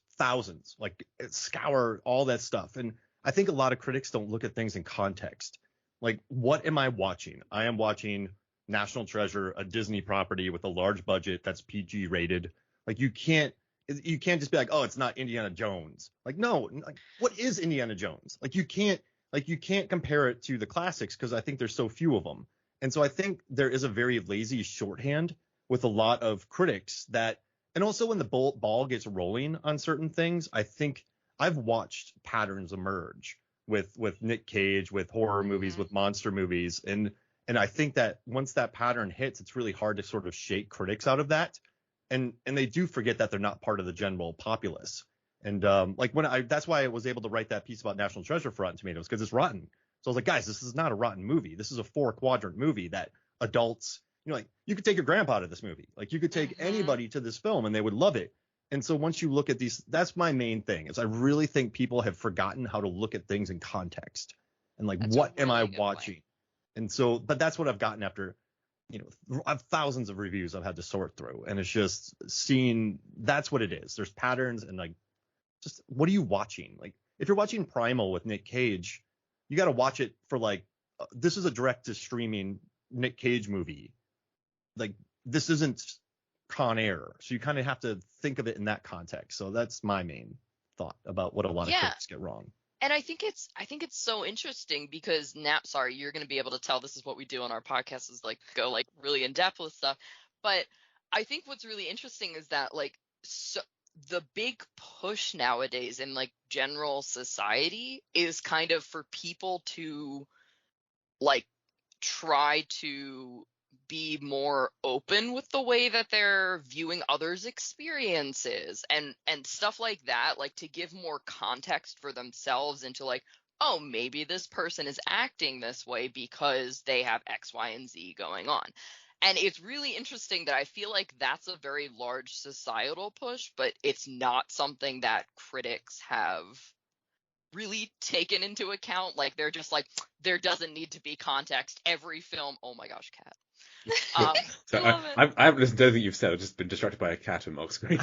like scour all that stuff. And I think a lot of critics don't look at things in context. Like, what am I watching? I am watching National Treasure, a Disney property with a large budget that's PG rated. Like, you can't just be like, oh, it's not Indiana Jones. Like, no, like, what is Indiana Jones? Like, you can't compare it to the classics because I think there's so few of them. And so I think there is a very lazy shorthand with a lot of critics that, and also when the ball gets rolling on certain things, I think I've watched patterns emerge with Nick Cage, with horror movies, with monster movies. And I think that once that pattern hits, it's really hard to sort of shake critics out of that. And they do forget that they're not part of the general populace. And that's why I was able to write that piece about National Treasure for Rotten Tomatoes, because it's rotten. So I was like, guys, this is not a rotten movie. This is a 4-quadrant movie that adults, you could take your grandpa to this movie. Like, you could take anybody to this film and they would love it. And so once you look at these, that's my main thing, is I really think people have forgotten how to look at things in context and like, what am I watching? Point. And so, but that's what I've gotten after, I have thousands of reviews I've had to sort through, and it's just seeing, that's what it is. There's patterns, and like, just what are you watching? Like, if you're watching Primal with Nick Cage, you got to watch it for like, this is a direct to streaming Nick Cage movie. Like, this isn't Con Air. So you kind of have to think of it in that context. So that's my main thought about what a lot of critics get wrong. And I think it's so interesting because now, sorry, you're going to be able to tell this is what we do on our podcast, is like go like really in depth with stuff. But I think what's really interesting is that like so the big push nowadays in like general society is kind of for people to like try to be more open with the way that they're viewing others' experiences and stuff like that, like to give more context for themselves into like, oh, maybe this person is acting this way because they have X, Y, and Z going on. And it's really interesting that I feel like that's a very large societal push, but it's not something that critics have really taken into account. Like they're just like, there doesn't need to be context. Every film, oh my gosh, cat. So I love it. I haven't listened to anything you've said. I've just been distracted by a cat in Mark's screen.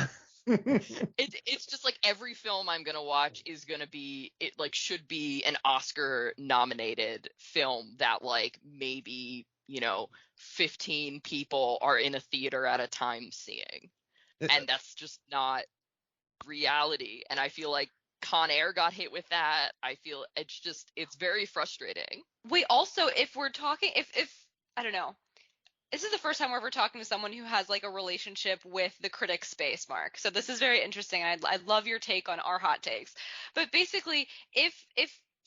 It's just like every film I'm gonna watch is gonna be, it like should be an Oscar nominated film that like maybe 15 people are in a theater at a time seeing, and that's just not reality. And I feel like Con Air got hit with that. I feel it's very frustrating. Wait, also, if we're talking, if I don't know, this is the first time we're ever talking to someone who has like a relationship with the critic space, Mark. So this is very interesting. I love your take on our hot takes. But basically, if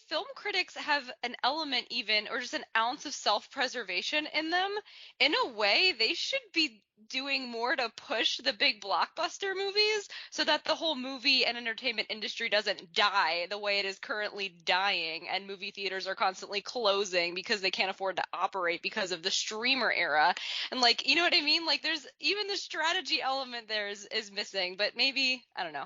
film critics have an element even, or just an ounce of self-preservation in them, in a way, they should be doing more to push the big blockbuster movies so that the whole movie and entertainment industry doesn't die the way it is currently dying, and movie theaters are constantly closing because they can't afford to operate because of the streamer era. And like, you know what I mean? Like there's even the strategy element there is missing, but maybe, I don't know.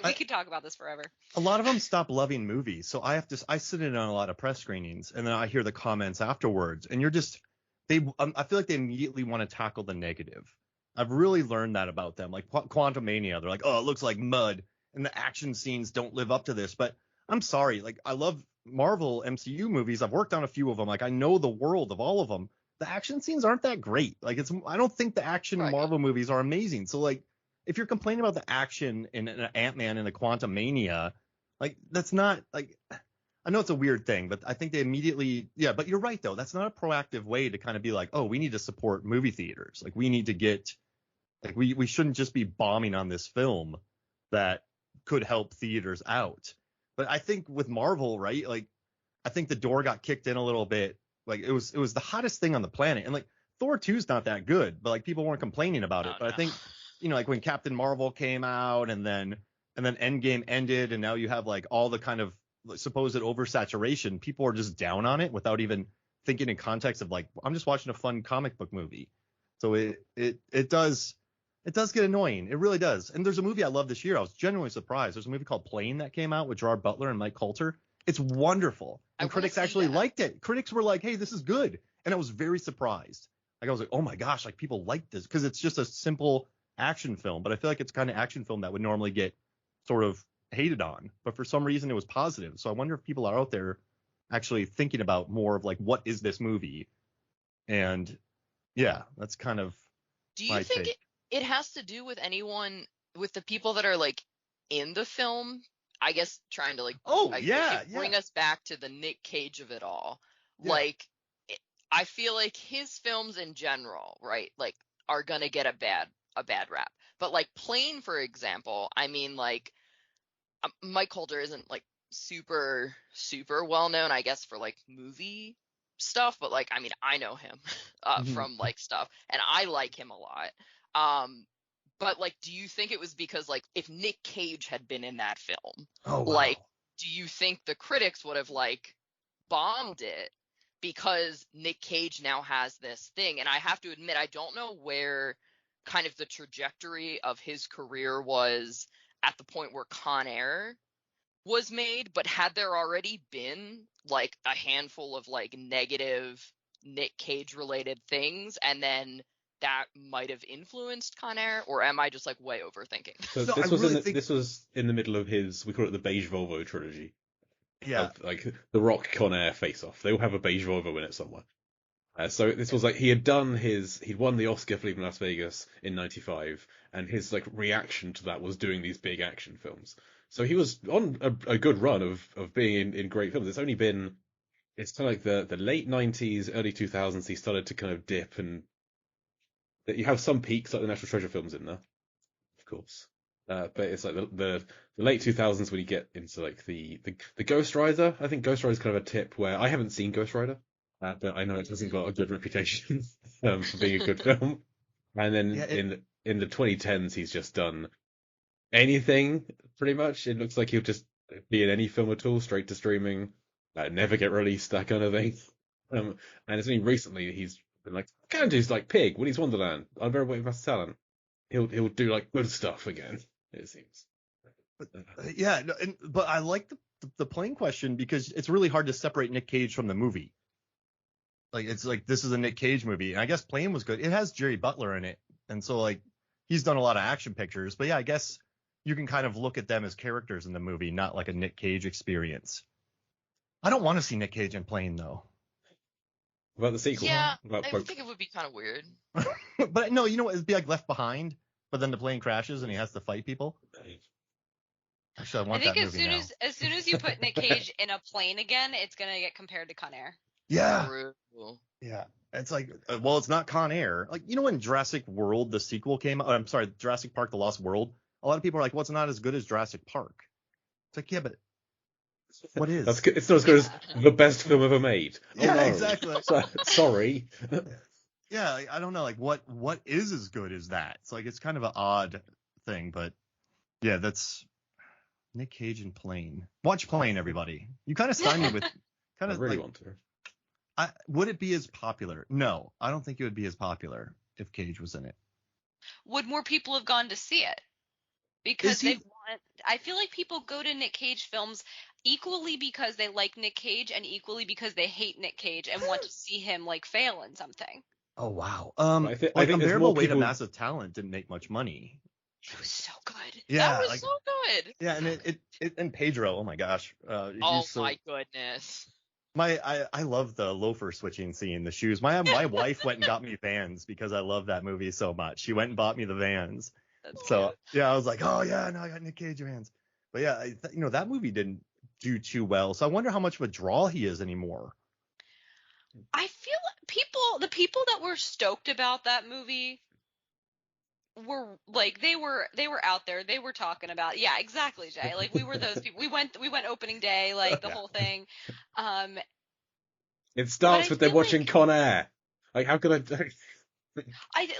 We could talk about this forever. A lot of them stop loving movies. So I sit in on a lot of press screenings, and then I hear the comments afterwards, and I feel like they immediately want to tackle the negative. I've really learned that about them. Like Quantumania, they're like, oh, it looks like mud, and the action scenes don't live up to this. But I'm sorry, like I love Marvel MCU movies. I've worked on a few of them. Like I know the world of all of them. The action scenes aren't that great. Like I don't think the action in Right. Marvel movies are amazing. So like, if you're complaining about the action in Ant-Man and the Quantumania, like that's not like, I know it's a weird thing, but I think they immediately, yeah, but you're right though. That's not a proactive way to kind of be like, oh, we need to support movie theaters. Like we need to get, like we shouldn't just be bombing on this film that could help theaters out. But I think with Marvel, right? Like I think the door got kicked in a little bit. Like it was the hottest thing on the planet. And like Thor 2 is not that good, but like people weren't complaining about it. But I think, like when Captain Marvel came out and then Endgame ended, and now you have like all the kind of supposed oversaturation, people are just down on it without even thinking in context of like, I'm just watching a fun comic book movie. So it does get annoying. It really does. And there's a movie I love this year. I was genuinely surprised. There's a movie called Plane that came out with Gerard Butler and Mike Coulter. It's wonderful. And critics actually liked it. Critics were like, hey, this is good. And I was very surprised. Like I was like, oh my gosh, like people like this because it's just a simple action film. But I feel like it's kind of action film that would normally get sort of hated on. But for some reason it was positive. So I wonder if people are out there actually thinking about more of like, what is this movie? And yeah, that's kind of Do you think it has to do with anyone, with the people that are like in the film? I guess trying to like, bring us back to the Nick Cage of it all. Yeah. Like, I feel like his films in general, right, like are gonna get a bad rap. But like Plane, for example, I mean, like Mike Coulter isn't like super well known, I guess, for like movie stuff, but like I mean, I know him from like stuff, and I like him a lot. But like, do you think it was because like if Nick Cage had been in that film, like, do you think the critics would have like bombed it because Nick Cage now has this thing? And I have to admit, I don't know where kind of the trajectory of his career was at the point where Con Air was made, but had there already been like a handful of like negative Nick Cage related things, and then that might have influenced Con Air, or am I just like way overthinking? So this was in the middle of his, we call it the Beige Volvo trilogy. Yeah. Of, like The Rock, Con Air, Face Off. They all have a beige Volvo in it somewhere. So this was like he'd won the Oscar for Leaving Las Vegas in '95, and his like reaction to that was doing these big action films. So he was on a good run of being in great films. It's kind of like the late '90s, early 2000s. He started to kind of dip, and that you have some peaks like the National Treasure films in there, of course. But it's like the late 2000s when you get into like the Ghost Rider. I think Ghost Rider is kind of a tip where I haven't seen Ghost Rider, but I know it hasn't got a good reputation for being a good film. And then Yeah, in the 2010s, he's just done anything pretty much. It looks like he'll just be in any film at all, straight to streaming, never get released, that kind of thing. And it's only recently he's been like, I can do like Pig, Willy's Wonderland, I'm very waiting for talent. He'll do like good stuff again. It seems. yeah, no, but I like the plane question because it's really hard to separate Nick Cage from the movie. Like it's like this is a Nick Cage movie, and I guess Plane was good. It has Jerry Butler in it, and so like he's done a lot of action pictures. But yeah, I guess you can kind of look at them as characters in the movie, not like a Nick Cage experience. I don't want to see Nick Cage in Plane though. About the sequel? Yeah, About I would think it would be kind of weird. But no, you know what? It'd be like Left Behind, but then the plane crashes and he has to fight people. Actually, I I want think that as movie soon now. as soon as you put Nick Cage in a plane again, it's gonna get compared to Con Air. Yeah, True. yeah. It's like, well, it's not Con Air. Like, you know, when Jurassic World, the sequel came out, I'm sorry, Jurassic Park, The Lost World, a lot of people are like, well, it's not as good as Jurassic Park. It's like, yeah, but what is? That's good. It's not as good as the best film ever made. Yeah, oh, no. exactly. Sorry. Yeah, I don't know, like, what is as good as that? It's like, it's kind of an odd thing, but yeah, that's Nick Cage and Plane. Watch Plane, everybody. You kind of stunned me with kind I of really like, want to. would it be as popular? No, I don't think it would be as popular if Cage was in it. Would more people have gone to see it? Because I feel like people go to Nick Cage films equally because they like Nick Cage and equally because they hate Nick Cage and want to see him like fail in something. Oh wow. I think there's Unbearable more Weight of people. Massive Talent didn't make much money. It was so good. Yeah, That was like, so good. yeah, and it and Pedro. Oh my gosh. Oh He's so my goodness. I love the loafer switching scene, the shoes. My wife went and got me Vans because I love that movie so much. She went and bought me the Vans. That's So cute. yeah, I was like, oh yeah, now I got Nick Cage Vans. But yeah, you know, that movie didn't do too well. So I wonder how much of a draw he is anymore. I feel the people that were stoked about that movie were like they were out there. They were talking about, yeah, exactly, Jay. Like we were those people. We went opening day, like the Yeah. whole thing. It But starts I with them feel watching like Con Air. Like, how could I?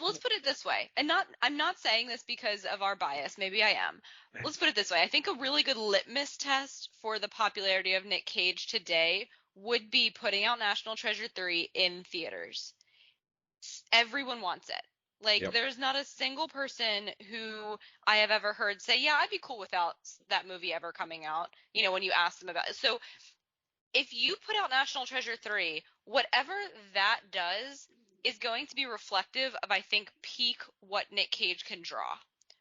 let's put it this way, and I'm not saying this because of our bias. Maybe I am. Let's put it this way. I think a really good litmus test for the popularity of Nick Cage today would be putting out National Treasure 3 in theaters. Everyone wants it. Like, Yep. there's not a single person who I have ever heard say, yeah, I'd be cool without that movie ever coming out, you know, when you ask them about it. So if you put out National Treasure 3, whatever that does is going to be reflective of, I think, peak what Nick Cage can draw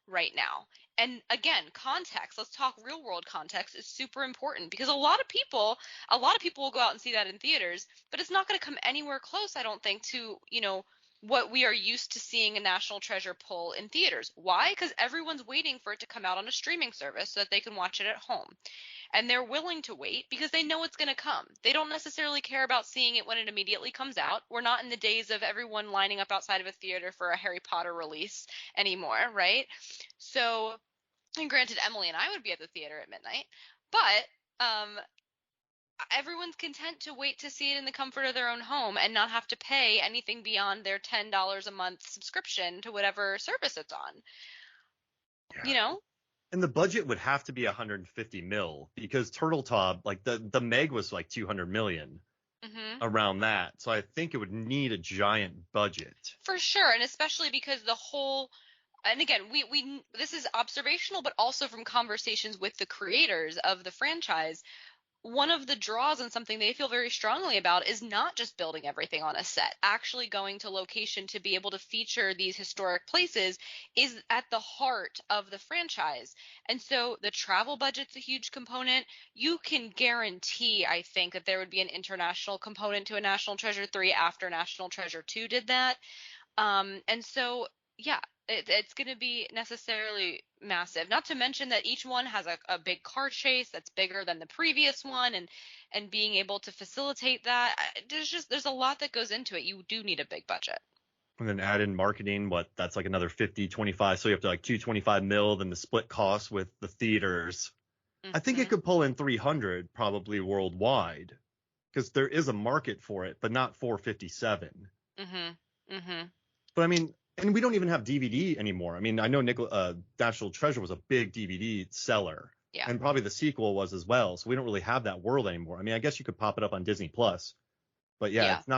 right now. And again, context, let's talk real world context, is super important because a lot of people will go out and see that in theaters, but it's not going to come anywhere close, I don't think, to, you know, what we are used to seeing a National Treasure pull in theaters. Why? Because everyone's waiting for it to come out on a streaming service so that they can watch it at home. And they're willing to wait because they know it's going to come. They don't necessarily care about seeing it when it immediately comes out. We're not in the days of everyone lining up outside of a theater for a Harry Potter release anymore, right? So, and granted, Emily and I would be at the theater at midnight, but everyone's content to wait to see it in the comfort of their own home and not have to pay anything beyond their $10 a month subscription to whatever service it's on. Yeah. You know? And the budget would have to be 150 mil because Turtle Top, like the Meg was like 200 million around that. So I think it would need a giant budget. For sure, and especially because the whole, and again, we this is observational, but also from conversations with the creators of the franchise. One of the draws and something they feel very strongly about is not just building everything on a set. Actually going to location to be able to feature these historic places is at the heart of the franchise. And so the travel budget's a huge component. You can guarantee, I think, that there would be an international component to a National Treasure 3 after National Treasure 2 did that. And so, yeah, it's going to be necessarily massive. Not to mention that each one has a big car chase that's bigger than the previous one, and being able to facilitate that, there's a lot that goes into it. You do need a big budget. And then add in marketing, that's like another 50, 25. So you have to like 225 mil, then the split costs with the theaters. I think it could pull in 300 probably worldwide because there is a market for it, but not 457. But I mean, and we don't even have DVD anymore. I mean, I know National Treasure was a big DVD seller. Yeah. And probably the sequel was as well. So we don't really have that world anymore. I mean, I guess you could pop it up on Disney Plus. But yeah, it's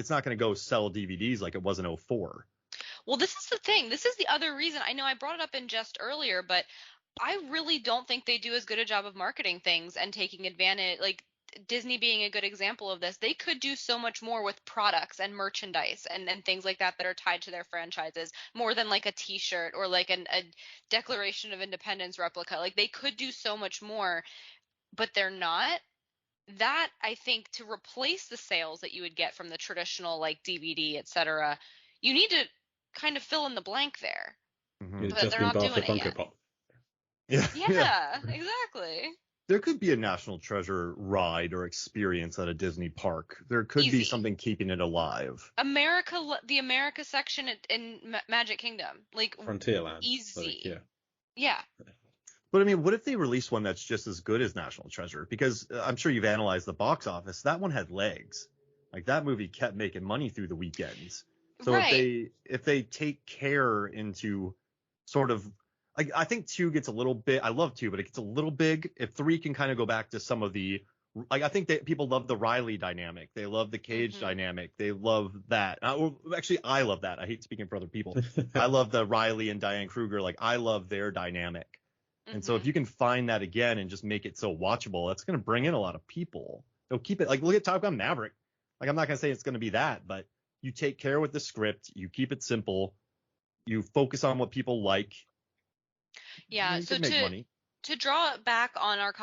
not gonna go sell DVDs like it was in 04. Well, this is the thing. This is the other reason. I know I brought it up in jest earlier, but I really don't think they do as good a job of marketing things and taking advantage. Like Disney being a good example of this, they could do so much more with products and merchandise and things like that are tied to their franchises, more than like a T-shirt or like a Declaration of Independence replica. Like they could do so much more, but they're not. That, I think, to replace the sales that you would get from the traditional like DVD, etc., you need to kind of fill in the blank there. But they're not doing it yet. Pop. Yeah, exactly. There could be a National Treasure ride or experience at a Disney park. There could be something keeping it alive. The America section in Magic Kingdom, like Frontierland. Easy. Like, yeah. But I mean, what if they release one that's just as good as National Treasure? Because I'm sure you've analyzed the box office. That one had legs. Like that movie kept making money through the weekends. So if they take care into sort of like, I think 2 gets a little bit. I love 2, but it gets a little big. If 3 can kind of go back to some of the, like, I think that people love the Riley dynamic. They love the Cage dynamic. They love that. Actually, I love that. I hate speaking for other people. I love the Riley and Diane Kruger. Like, I love their dynamic. And so if you can find that again and just make it so watchable, that's going to bring in a lot of people. They'll keep it, like, look at Top Gun Maverick. Like, I'm not going to say it's going to be that, but you take care with the script, you keep it simple, you focus on what people like. Yeah, so to draw it back on our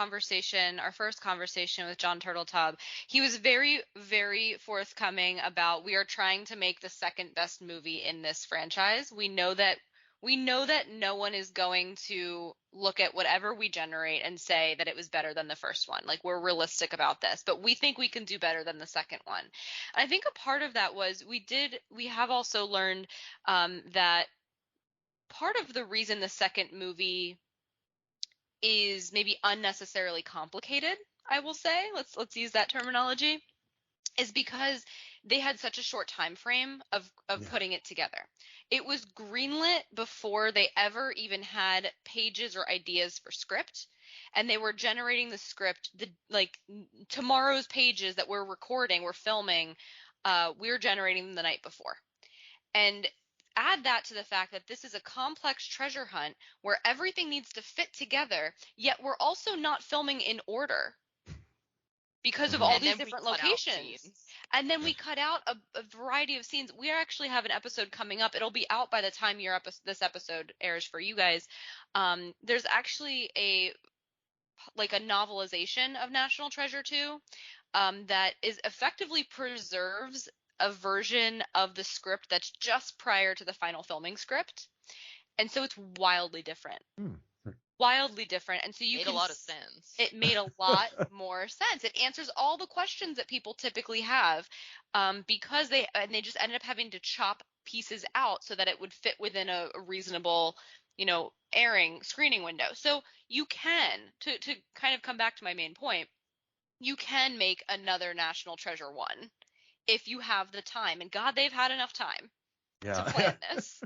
first conversation with John Turteltaub, he was very, very forthcoming about, we are trying to make the second best movie in this franchise. We know that no one is going to look at whatever we generate and say that it was better than the first one. Like, we're realistic about this, but we think we can do better than the second one. And I think a part of that was we have also learned that part of the reason the second movie is maybe unnecessarily complicated, I will say, let's use that terminology, is because they had such a short time frame of putting it together. It was greenlit before they ever even had pages or ideas for script, and they were generating the script, tomorrow's pages that we're filming, we're generating them the night before. And add that to the fact that this is a complex treasure hunt where everything needs to fit together, yet we're also not filming in order because of all these different locations. And then we cut out a variety of scenes. We actually have an episode coming up. It'll be out by the time this episode airs for you guys. There's actually a novelization of National Treasure 2 that is effectively preserves a version of the script that's just prior to the final filming script. And so it's wildly different. Wildly different. And so made a lot of sense. It made a lot more sense. It answers all the questions that people typically have, because they just ended up having to chop pieces out so that it would fit within a reasonable, screening window. So you can, to kind of come back to my main point, you can make another National Treasure 1 if you have the time. And God, they've had enough time to plan this.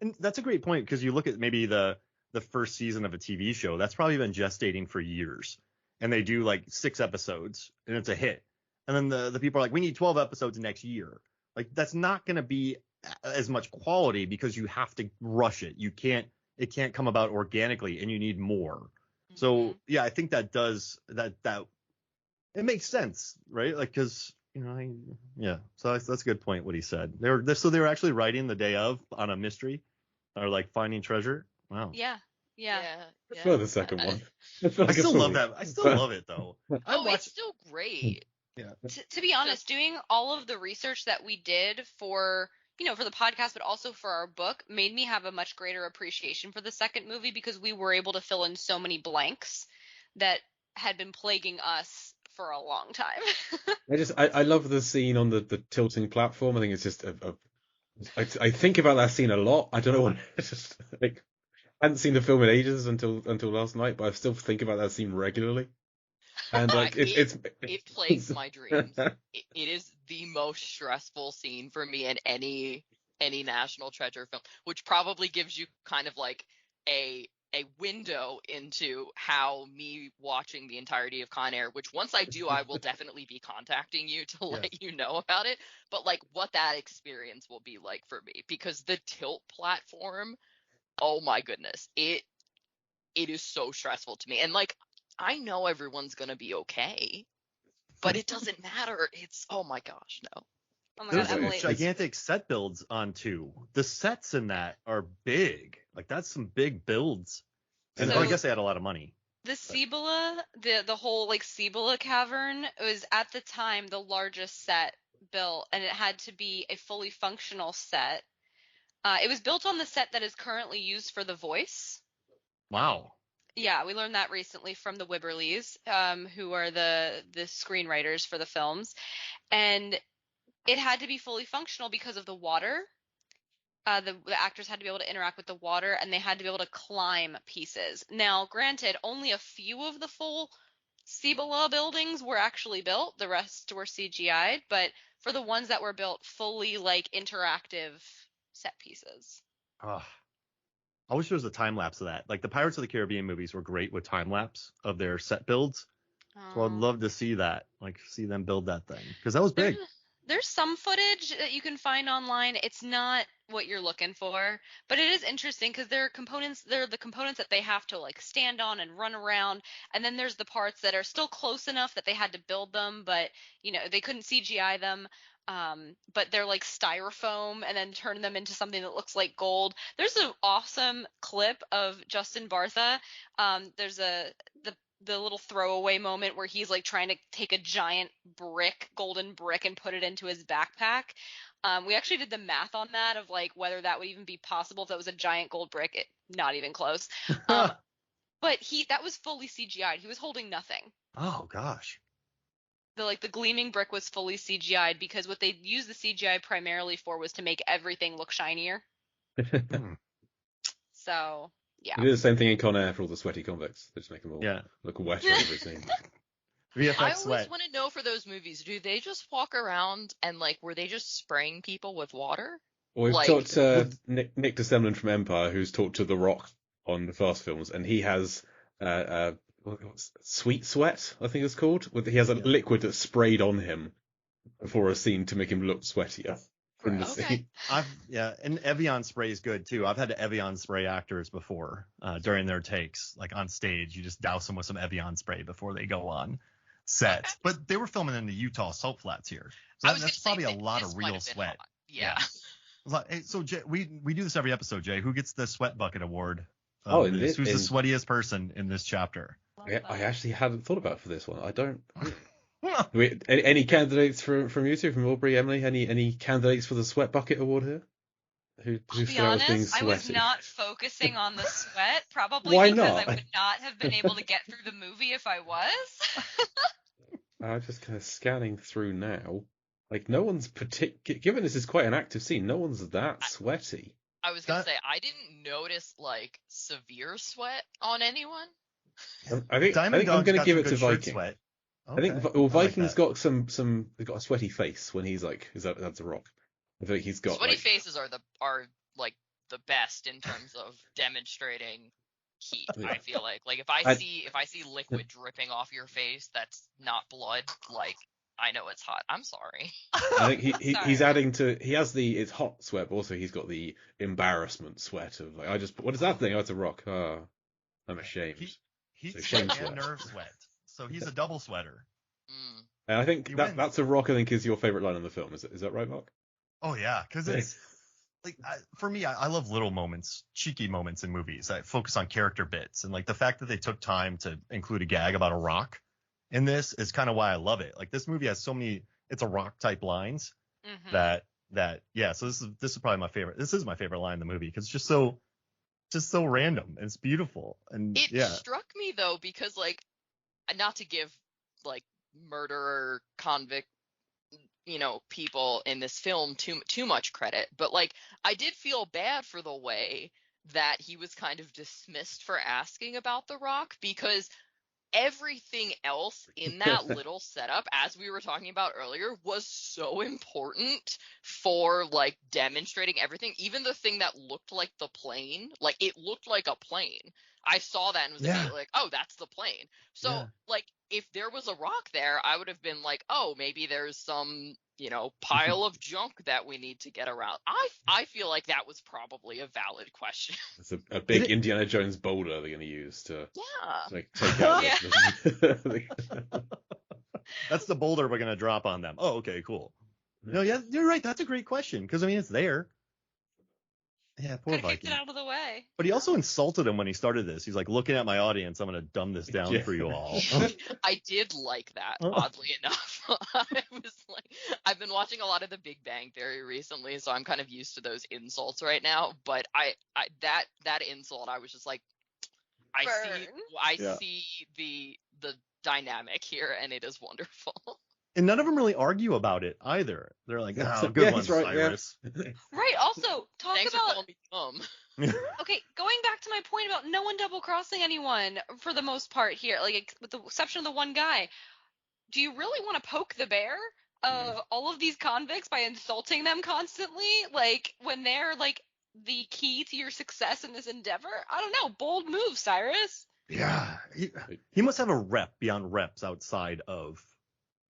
And that's a great point, because you look at maybe the first season of a TV show, that's probably been gestating for years. And they do like 6 episodes and it's a hit. And then the people are like, we need 12 episodes next year. Like, that's not going to be as much quality because you have to rush it. It can't come about organically, and you need more. So yeah, I think that does that it makes sense, right? Like, because so that's a good point what he said. They were actually writing the day of on a mystery, or like finding treasure. Wow. Yeah. For the second one. I still love that. I still love it though. It's still great. Yeah. To be honest, doing all of the research that we did for the podcast, but also for our book, made me have a much greater appreciation for the second movie, because we were able to fill in so many blanks that had been plaguing us for a long time. I love the scene on the tilting platform. I think it's just a I think about that scene a lot. I don't know what. It's just like I hadn't seen the film in ages until last night, but I still think about that scene regularly. And like It plagues my dreams. It is the most stressful scene for me in any National Treasure film, which probably gives you kind of like a window into how me watching the entirety of Con Air, which once I do, I will definitely be contacting you to let you know about it. But like what that experience will be like for me, because the tilt platform, oh my goodness, it is so stressful to me. And like I know everyone's gonna be okay, but it doesn't matter. It's oh my gosh, no. Oh my There's God, some Emily. gigantic set builds on 2. The sets in that are big. Like that's some big builds. And So- I guess they had a lot of money. The Cibola, the whole like Cibola cavern was at the time the largest set built, and it had to be a fully functional set. It was built on the set that is currently used for The Voice. Wow. Yeah, we learned that recently from the Wibberleys, who are the screenwriters for the films, and it had to be fully functional because of the water. The actors had to be able to interact with the water, and they had to be able to climb pieces. Now, granted, only a few of the full Cibola buildings were actually built. The rest were CGI'd, but for the ones that were built, fully like interactive set pieces. Oh, I wish there was a time lapse of that. Like the Pirates of the Caribbean movies were great with time lapse of their set builds. So I'd love to see that, like see them build that thing, because that was big. There's some footage that you can find online. It's not what you're looking for, but it is interesting because there are the components that they have to like stand on and run around, and then there's the parts that are still close enough that they had to build them, but they couldn't CGI them. But they're like styrofoam and then turn them into something that looks like gold. There's an awesome clip of Justin Bartha. There's the little throwaway moment where he's like trying to take a giant golden brick, and put it into his backpack. We actually did the math on that of like whether that would even be possible if that was a giant gold brick. Not even close. But that was fully CGI'd. He was holding nothing. Oh gosh. The gleaming brick was fully CGI'd because what they used the CGI primarily for was to make everything look shinier. So yeah. We did the same thing in Con Air for all the sweaty convicts. They just make them all look wetter every scene. I always want to know for those movies, do they just walk around and like were they just spraying people with water? Well, we've talked to Nick DeSemlin from Empire, who's talked to The Rock on the Fast films, and he has sweet sweat, I think it's called. He has a liquid that's sprayed on him before a scene to make him look sweatier. From the scene. And Evian spray is good too. I've had to Evian spray actors before during their takes, like on stage. You just douse them with some Evian spray before they go on set. Okay. But they were filming in the Utah salt flats here, so that's probably a lot of real sweat. Yeah. So Jay, we do this every episode. Jay, who gets the sweat bucket award? Who's the sweatiest person in this chapter? I actually hadn't thought about it for this one. I don't. Any candidates from you two, from Aubrey, Emily? Any candidates for the sweat bucket award here? Who be honest, I was not focusing on the sweat, probably Why because not? I would not have been able to get through the movie if I was. I'm just kind of scanning through now. Like no one's given this is quite an active scene. No one's that sweaty. I was gonna say I didn't notice like severe sweat on anyone. I think I'm gonna give it to Viking. Okay. I think Viking's got they've got a sweaty face when he's like that's a rock. I think he's got sweaty faces are like the best in terms of demonstrating heat. Yeah. I feel like if I see liquid dripping off your face that's not blood, like I know it's hot. I'm sorry. I think he's adding to it's hot sweat, but also he's got the embarrassment sweat of like what is that thing? Oh, it's a rock. Oh, I'm ashamed. He's shame sweat. Nerve sweat. So he's a double sweater. And I think that's a rock. I think is your favorite line in the film. Is that right, Mark? Oh yeah, because it's like for me, I love little moments, cheeky moments in movies. I focus on character bits, and like the fact that they took time to include a gag about a rock in this is kind of why I love it. Like this movie has so many, it's a rock type lines that yeah. So this is probably my favorite. This is my favorite line in the movie because it's just so random and it's beautiful. And it struck me though because like not to give like murderer convict people in this film too much credit, but like I did feel bad for the way that he was kind of dismissed for asking about The Rock, because everything else in that little setup, as we were talking about earlier, was so important for like demonstrating everything. Even the thing that looked like the plane, like it looked like a plane. I saw that and was immediately like, oh, that's the plane. So like if there was a Rock there, I would have been like, oh, maybe there's some pile of junk that we need to get around. I feel like that was probably a valid question. It's a big Indiana Jones boulder they're going to use to like, take out That's the boulder we're going to drop on them. Oh, okay, cool. No, yeah, you're right. That's a great question, because I mean, it's there. Yeah, poor Could've Viking. kicked it out of the way. But he also insulted him when he started this. He's like, looking at my audience, I'm going to dumb this down for you all. I did like that, oddly enough. I was like, I've been watching a lot of The Big Bang Theory recently, so I'm kind of used to those insults right now. But that insult, I was just like, I see the dynamic here, and it is wonderful. And none of them really argue about it either. They're like, oh, good one, right, Cyrus. Yeah. Right, also, Thanks about... for calling me dumb. Okay, going back to my point about no one double-crossing anyone for the most part here, like with the exception of the one guy, do you really want to poke the bear of all of these convicts by insulting them constantly? Like, when they're, like, the key to your success in this endeavor? I don't know. Bold move, Cyrus. Yeah. He must have a rep beyond reps outside of...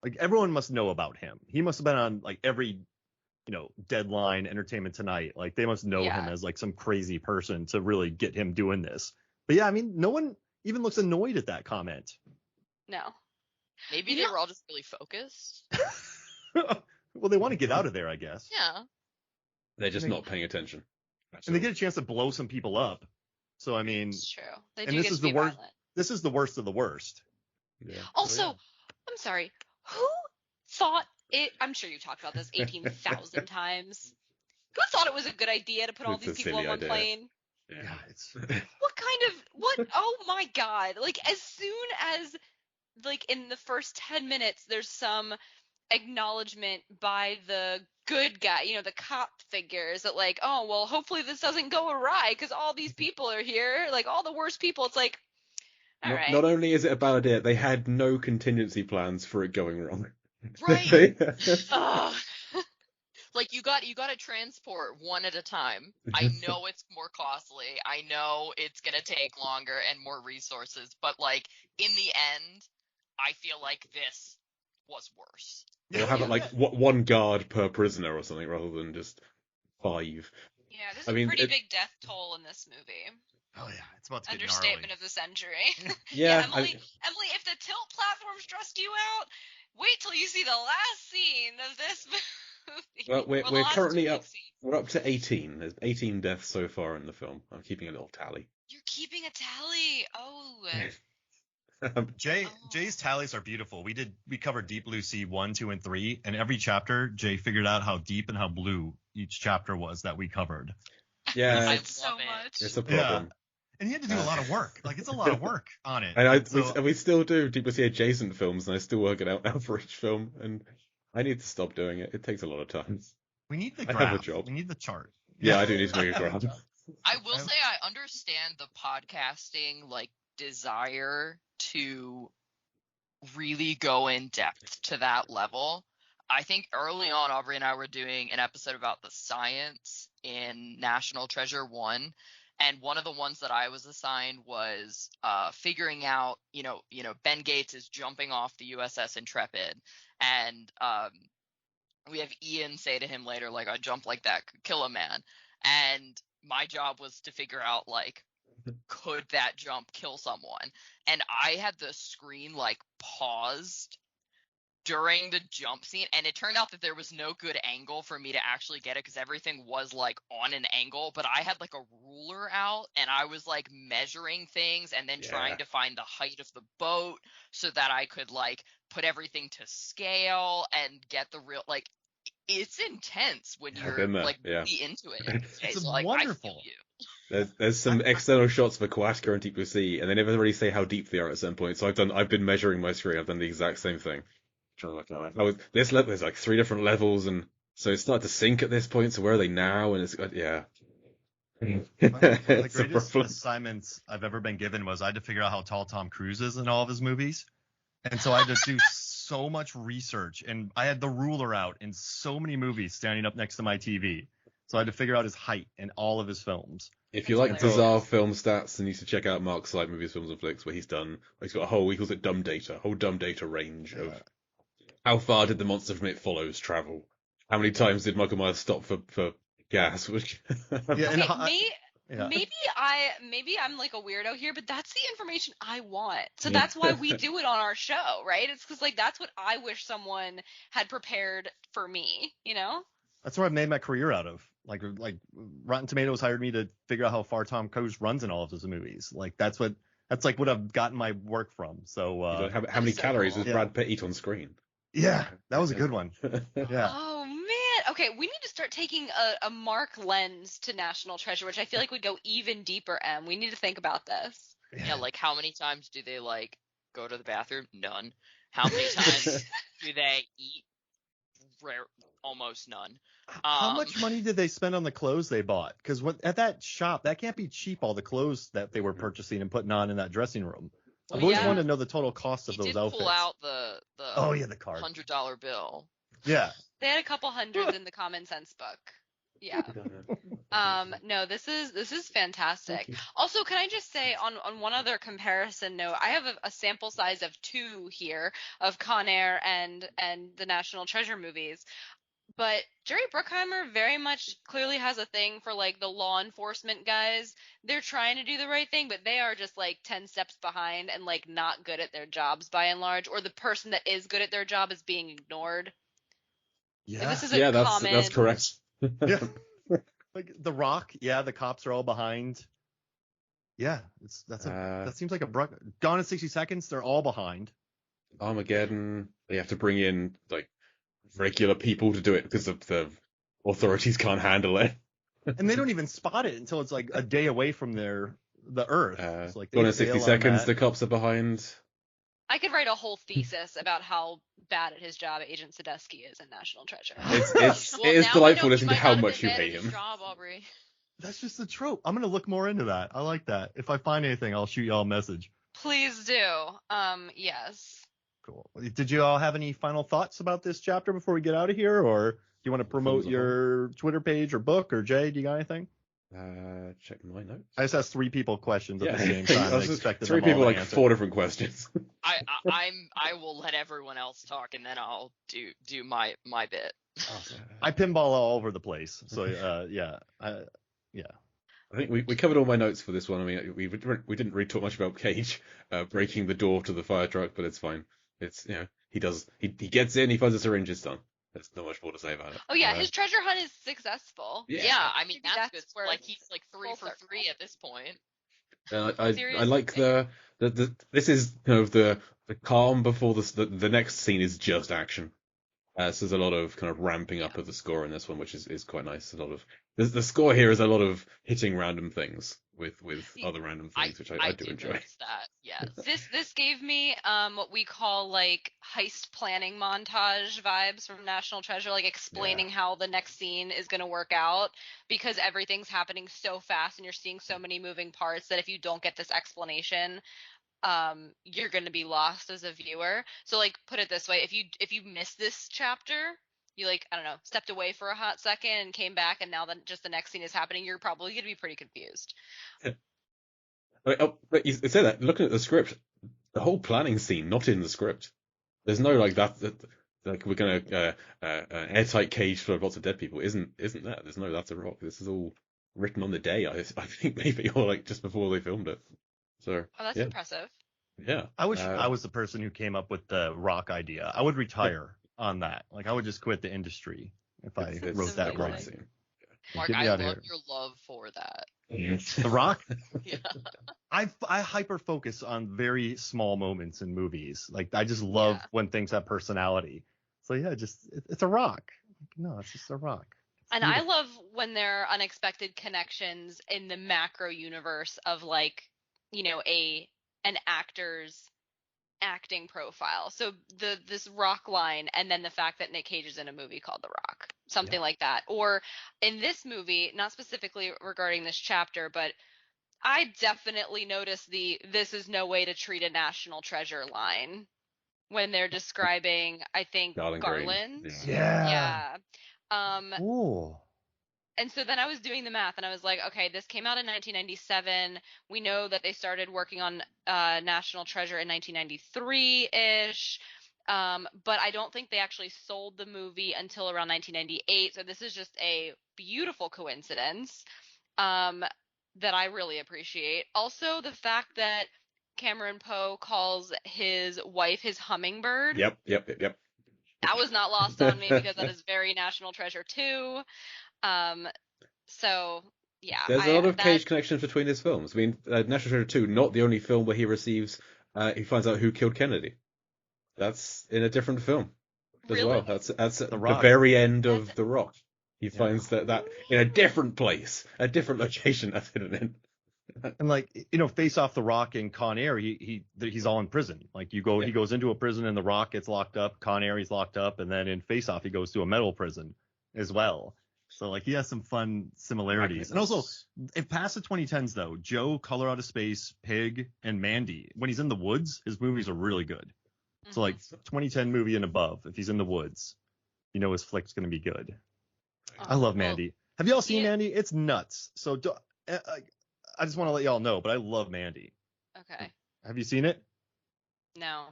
Like, everyone must know about him. He must have been on, like, every, Deadline, Entertainment Tonight. Like, they must know him as, like, some crazy person to really get him doing this. But, yeah, I mean, no one even looks annoyed at that comment. No. Maybe they were all just really focused. Well, they want to get out of there, I guess. Yeah. They're just not paying attention. And they get a chance to blow some people up. So, I mean... It's true. They do get to be violent. This is the worst of the worst. Yeah. Also, I'm sorry. Who thought it? I'm sure you talked about this 18,000 times. Who thought it was a good idea to put all these people on one plane? Yeah, it's... What? Oh my God. Like, as soon as, like, in the first 10 minutes, there's some acknowledgement by the good guy, the cop figures that, like, oh, well, hopefully this doesn't go awry because all these people are here, like, all the worst people. It's like, Not only is it a bad idea, they had no contingency plans for it going wrong. Right. Like you got to transport one at a time. I know it's more costly. I know it's going to take longer and more resources, but like in the end, I feel like this was worse. We'll have it like one guard per prisoner or something rather than just 5. Yeah, there's a pretty big death toll in this movie. Oh yeah, it's about to get Understatement gnarly. of the century. Yeah, Emily, if the tilt platform stressed you out, wait till you see the last scene of this movie. Well, we're currently up. We're up to 18. There's 18 deaths so far in the film. I'm keeping a little tally. You're keeping a tally. Oh. Jay's tallies are beautiful. We covered Deep Blue Sea 1, 2, and 3, and every chapter Jay figured out how deep and how blue each chapter was that we covered. Yeah, it's so much. It's a problem. Yeah. And he had to do a lot of work. Like, it's a lot of work on it. And we still do Deep Blue Sea adjacent films, and I still work it out now for each film, and I need to stop doing it. It takes a lot of time. We need the graph. I have a job. We need the chart. Yeah, I do need to make a graph. I will say I understand the podcasting, like, desire to really go in depth to that level. I think early on, Aubrey and I were doing an episode about the science in National Treasure 1, and one of the ones that I was assigned was figuring out, Ben Gates is jumping off the USS Intrepid, and we have Ian say to him later, like, I jump like that could kill a man, and my job was to figure out, like, could that jump kill someone? And I had the screen, like, paused during the jump scene, and it turned out that there was no good angle for me to actually get it because everything was like on an angle, but I had like a ruler out and I was like measuring things and then trying to find the height of the boat so that I could like put everything to scale and get the real, like, it's intense when you're like really into it. It's so, like, wonderful. I feel you. There's some external shots for Aquatica and Deep Blue Sea, and they never really say how deep they are at some point. So I've been measuring my screen. I've done the exact same thing. trying to work out. Oh, this level, there's like 3 different levels, and so it's started to sink at this point. So where are they now? And it's yeah. One of the It's a greatest problem. assignments I've ever been given was I had to figure out how tall Tom Cruise is in all of his movies. And so I had to do so much research, and I had the ruler out in so many movies standing up next to my TV. So I had to figure out his height in all of his films. If you like bizarre film stats, then you should check out Mark's Side Movies, Films and Flicks, where he's got a whole, he calls it dumb data, whole dumb data range of how far did the monster from It Follows travel? How many times did Michael Myers stop for gas? Maybe I'm like a weirdo here, but that's the information I want. So that's why we do it on our show, right? It's because like that's what I wish someone had prepared for me, you know? That's what I've made my career out of. Like Rotten Tomatoes hired me to figure out how far Tom Cruise runs in all of his movies. Like that's like what I've gotten my work from. So how many calories does Brad Pitt eat on screen? Yeah, that was a good one. Yeah. Oh man. Okay, we need to start taking a Mark lens to National Treasure, which I feel like would go even deeper. We need to think about this. Yeah, like how many times do they like go to the bathroom? None. How many times do they eat? Almost none. How much money did they spend on the clothes they bought? Because at that shop, that can't be cheap. All the clothes that they were purchasing and putting on in that dressing room. I've always wanted to know the total cost of those outfits. Pull out the the card. $100 bill. Yeah. They had a couple hundreds in the Common Sense book. Yeah. No, this is fantastic. Also, can I just say on one other comparison note, I have a sample size of 2 here of Con Air and the National Treasure movies. But Jerry Bruckheimer very much clearly has a thing for like the law enforcement guys. They're trying to do the right thing, but they are just like 10 steps behind and like not good at their jobs by and large, or the person that is good at their job is being ignored. Yeah. Like, this is that's correct. Yeah. Like The Rock, the cops are all behind. Yeah, that seems like Gone in 60 Seconds, they're all behind. Armageddon, they have to bring in like regular people to do it because of the authorities can't handle it. And they don't even spot it until it's like a day away from the Earth. It's like Gone in 60 Seconds, the cops are behind. I could write a whole thesis about how bad at his job Agent Sadusky is in National Treasure. It is delightful listening to how much you hate him. Job, Aubrey. That's just a trope. I'm going to look more into that. I like that. If I find anything, I'll shoot y'all a message. Please do. Yes. Cool. Did you all have any final thoughts about this chapter before we get out of here? Or do you want to promote your Twitter page or book? Or Jay, do you got anything? Check my notes. I just asked 3 people questions at the same time. I expected 3 people, like answer. 4 different questions. I will let everyone else talk, and then I'll do my bit. I pinball all over the place. So I think we covered all my notes for this one. I mean, we didn't really talk much about Cage breaking the door to the fire truck, but it's fine. It's he gets in, he finds a syringe, it's done. There's not much more to say about it. Oh yeah, his treasure hunt is successful. Yeah, I mean that's good. Like he's like 3 for 3 at this point. I like the this is kind of the calm before the next scene is just action. So there's a lot of kind of ramping up of the score in this one, which is quite nice. A lot of the score here is a lot of hitting random things with other random things, which I do enjoy. That, yes. This gave me what we call like heist planning montage vibes from National Treasure, like explaining how the next scene is going to work out, because everything's happening so fast and you're seeing so many moving parts that if you don't get this explanation, you're going to be lost as a viewer. So like put it this way, if you miss this chapter, you like, I don't know, stepped away for a hot second and came back and now then just the next scene is happening, you're probably going to be pretty confused. But you said that, looking at the script, the whole planning scene, not in the script. There's no like that like we're going to airtight cage full of lots of dead people. Isn't that? There's no that's a rock. This is all written on the day, I think maybe, or like just before they filmed it. So that's impressive. Yeah. I wish I was the person who came up with the rock idea. I would retire on that. Like I would just quit the industry if I wrote that right. Mark, I love your love for that. The Rock? Yeah. I hyper focus on very small moments in movies. Like I just love when things have personality. So yeah, it's a rock. No, it's just a rock. And I love when there are unexpected connections in the macro universe of like, you know, an actor's acting profile. So this Rock line, and then the fact that Nick Cage is in a movie called The Rock, something like that. Or in this movie, not specifically regarding this chapter, but I definitely noticed the "this is no way to treat a national treasure" line when they're describing, I think, Garland. Yeah. Ooh. And so then I was doing the math, and I was like, okay, this came out in 1997. We know that they started working on National Treasure in 1993-ish. But I don't think they actually sold the movie until around 1998. So this is just a beautiful coincidence that I really appreciate. Also, the fact that Cameron Poe calls his wife his hummingbird. Yep. That was not lost on me because that is very National Treasure too. So yeah, there's a lot of Cage connections between his films. I mean, National Treasure 2, not the only film where he finds out who killed Kennedy. That's in a different film as well. That's at the very end of The Rock. He finds that in a different place, a different location that's hidden in. And like, Face Off, The Rock, and Con Air, he's all in prison. Like he goes into a prison and The Rock gets locked up, Con Air he's locked up, and then in Face Off he goes to a metal prison as well. So like he has some fun similarities. And also, if past the 2010s though, Joe, Color Out of Space, Pig, and Mandy, when he's in the woods, his movies are really good. Mm-hmm. So like 2010 movie and above, if he's in the woods, his flick's gonna be good. I love Mandy. Have y'all seen Mandy? It's nuts. So I just want to let y'all know, but I love Mandy. Okay. Have you seen it? No.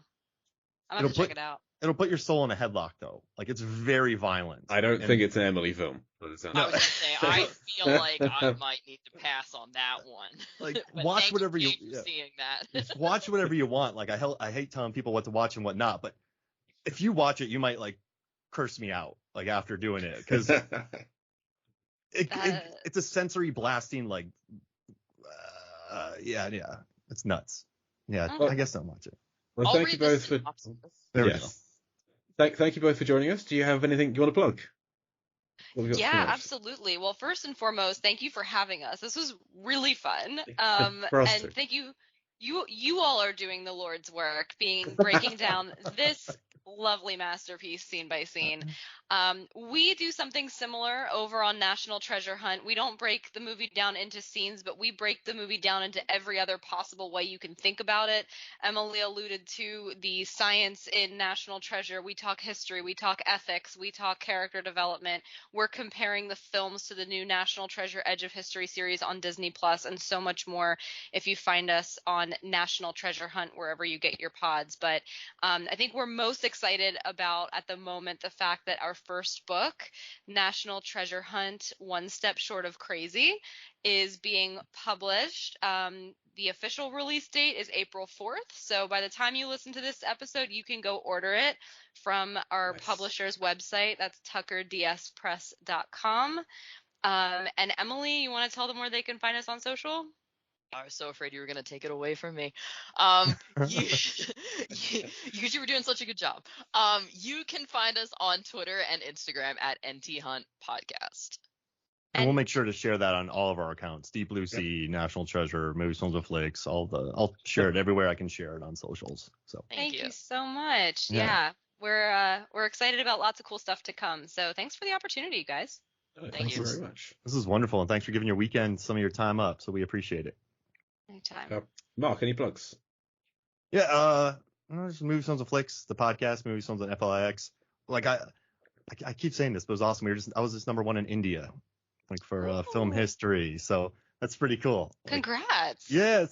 I'm going to check it out. It'll put your soul in a headlock, though. Like, it's very violent. I don't think it's an Emily film. I was going to say, I feel like I might need to pass on that one. Like, watch whatever you... seeing that. Watch whatever you want. Like, I hate telling people what to watch and what not, but if you watch it, you might, like, curse me out, like, after doing it. Because it's a sensory blasting, like... yeah. It's nuts. Yeah, I guess I'll watch it. Well, thank you both for... There we go. Thank you both for joining us. Do you have anything you want to plug? Yeah, absolutely. Well, first and foremost, thank you for having us. This was really fun. And thank you. You all are doing the Lord's work, breaking down this lovely masterpiece scene by scene. We do something similar over on National Treasure Hunt. We don't break the movie down into scenes, but we break the movie down into every other possible way you can think about it. Emily alluded to the science in National Treasure. We talk history, we talk ethics, we talk character development. We're comparing the films to the new National Treasure Edge of History series on Disney Plus, and so much more if you find us on National Treasure Hunt wherever you get your pods. But I think we're most excited about at the moment the fact that our first book, National Treasure Hunt, One Step Short of Crazy, is being published. The official release date is April 4th. So by the time you listen to this episode, you can go order it from our publisher's website. That's tuckerdspress.com. And Emily, you want to tell them where they can find us on social? I was so afraid you were going to take it away from me. Because you were doing such a good job. You can find us on Twitter and Instagram at NT Hunt Podcast. And we'll make sure to share that on all of our accounts. Deep Blue Sea, National Treasure, Movies, Films, and Flicks. I'll share it everywhere I can share it on socials. So thank you so much. Yeah. We're excited about lots of cool stuff to come. So thanks for the opportunity, guys. Thank you very much. This is wonderful, and thanks for giving your weekend some of your time up. So we appreciate it. Anytime. Mark, any plugs? Yeah, just Movies, Films, and Flicks, the podcast, Movies, Films, and FLIX. Like I keep saying this, but it was awesome. I was just number one in India, like for film history. So that's pretty cool. Congrats. Yeah,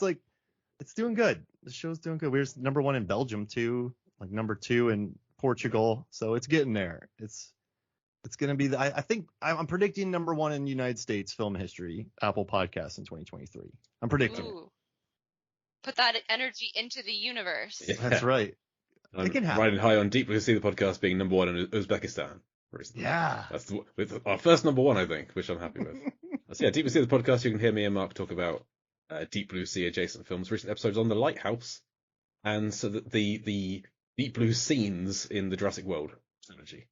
it's doing good. The show's doing good. We were number one in Belgium too, like number two in Portugal. So it's getting there. It's going to be I think I'm predicting number one in United States film history, Apple Podcasts in 2023. I'm predicting it. Put that energy into the universe. Yeah. That's right. It can happen. Riding high on Deep Blue Sea, the podcast being number one in Uzbekistan. Yeah. That's with our first number one, I think, which I'm happy with. So yeah, Deep Blue Sea, the podcast. You can hear me and Mark talk about Deep Blue Sea adjacent films. Recent episodes on The Lighthouse, and so that the Deep Blue scenes in the Jurassic World trilogy.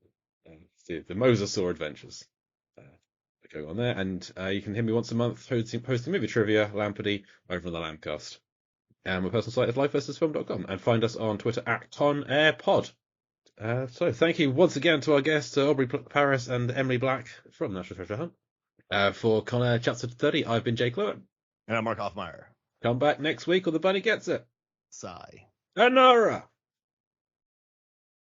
The Mosasaur adventures going on there, and you can hear me once a month hosting movie trivia, Lampardy, over on the Lambcast. And my personal site is lifeversusfilm.com. And find us on Twitter at ConAirPod. So thank you once again to our guests, Aubrey Paris and Emily Black from National Treasure Hunt. For Con Air Chapter 30, I've been Jake Lewin. And I'm Mark Hoffmeyer. Come back next week or the bunny gets it. Sigh. Anara!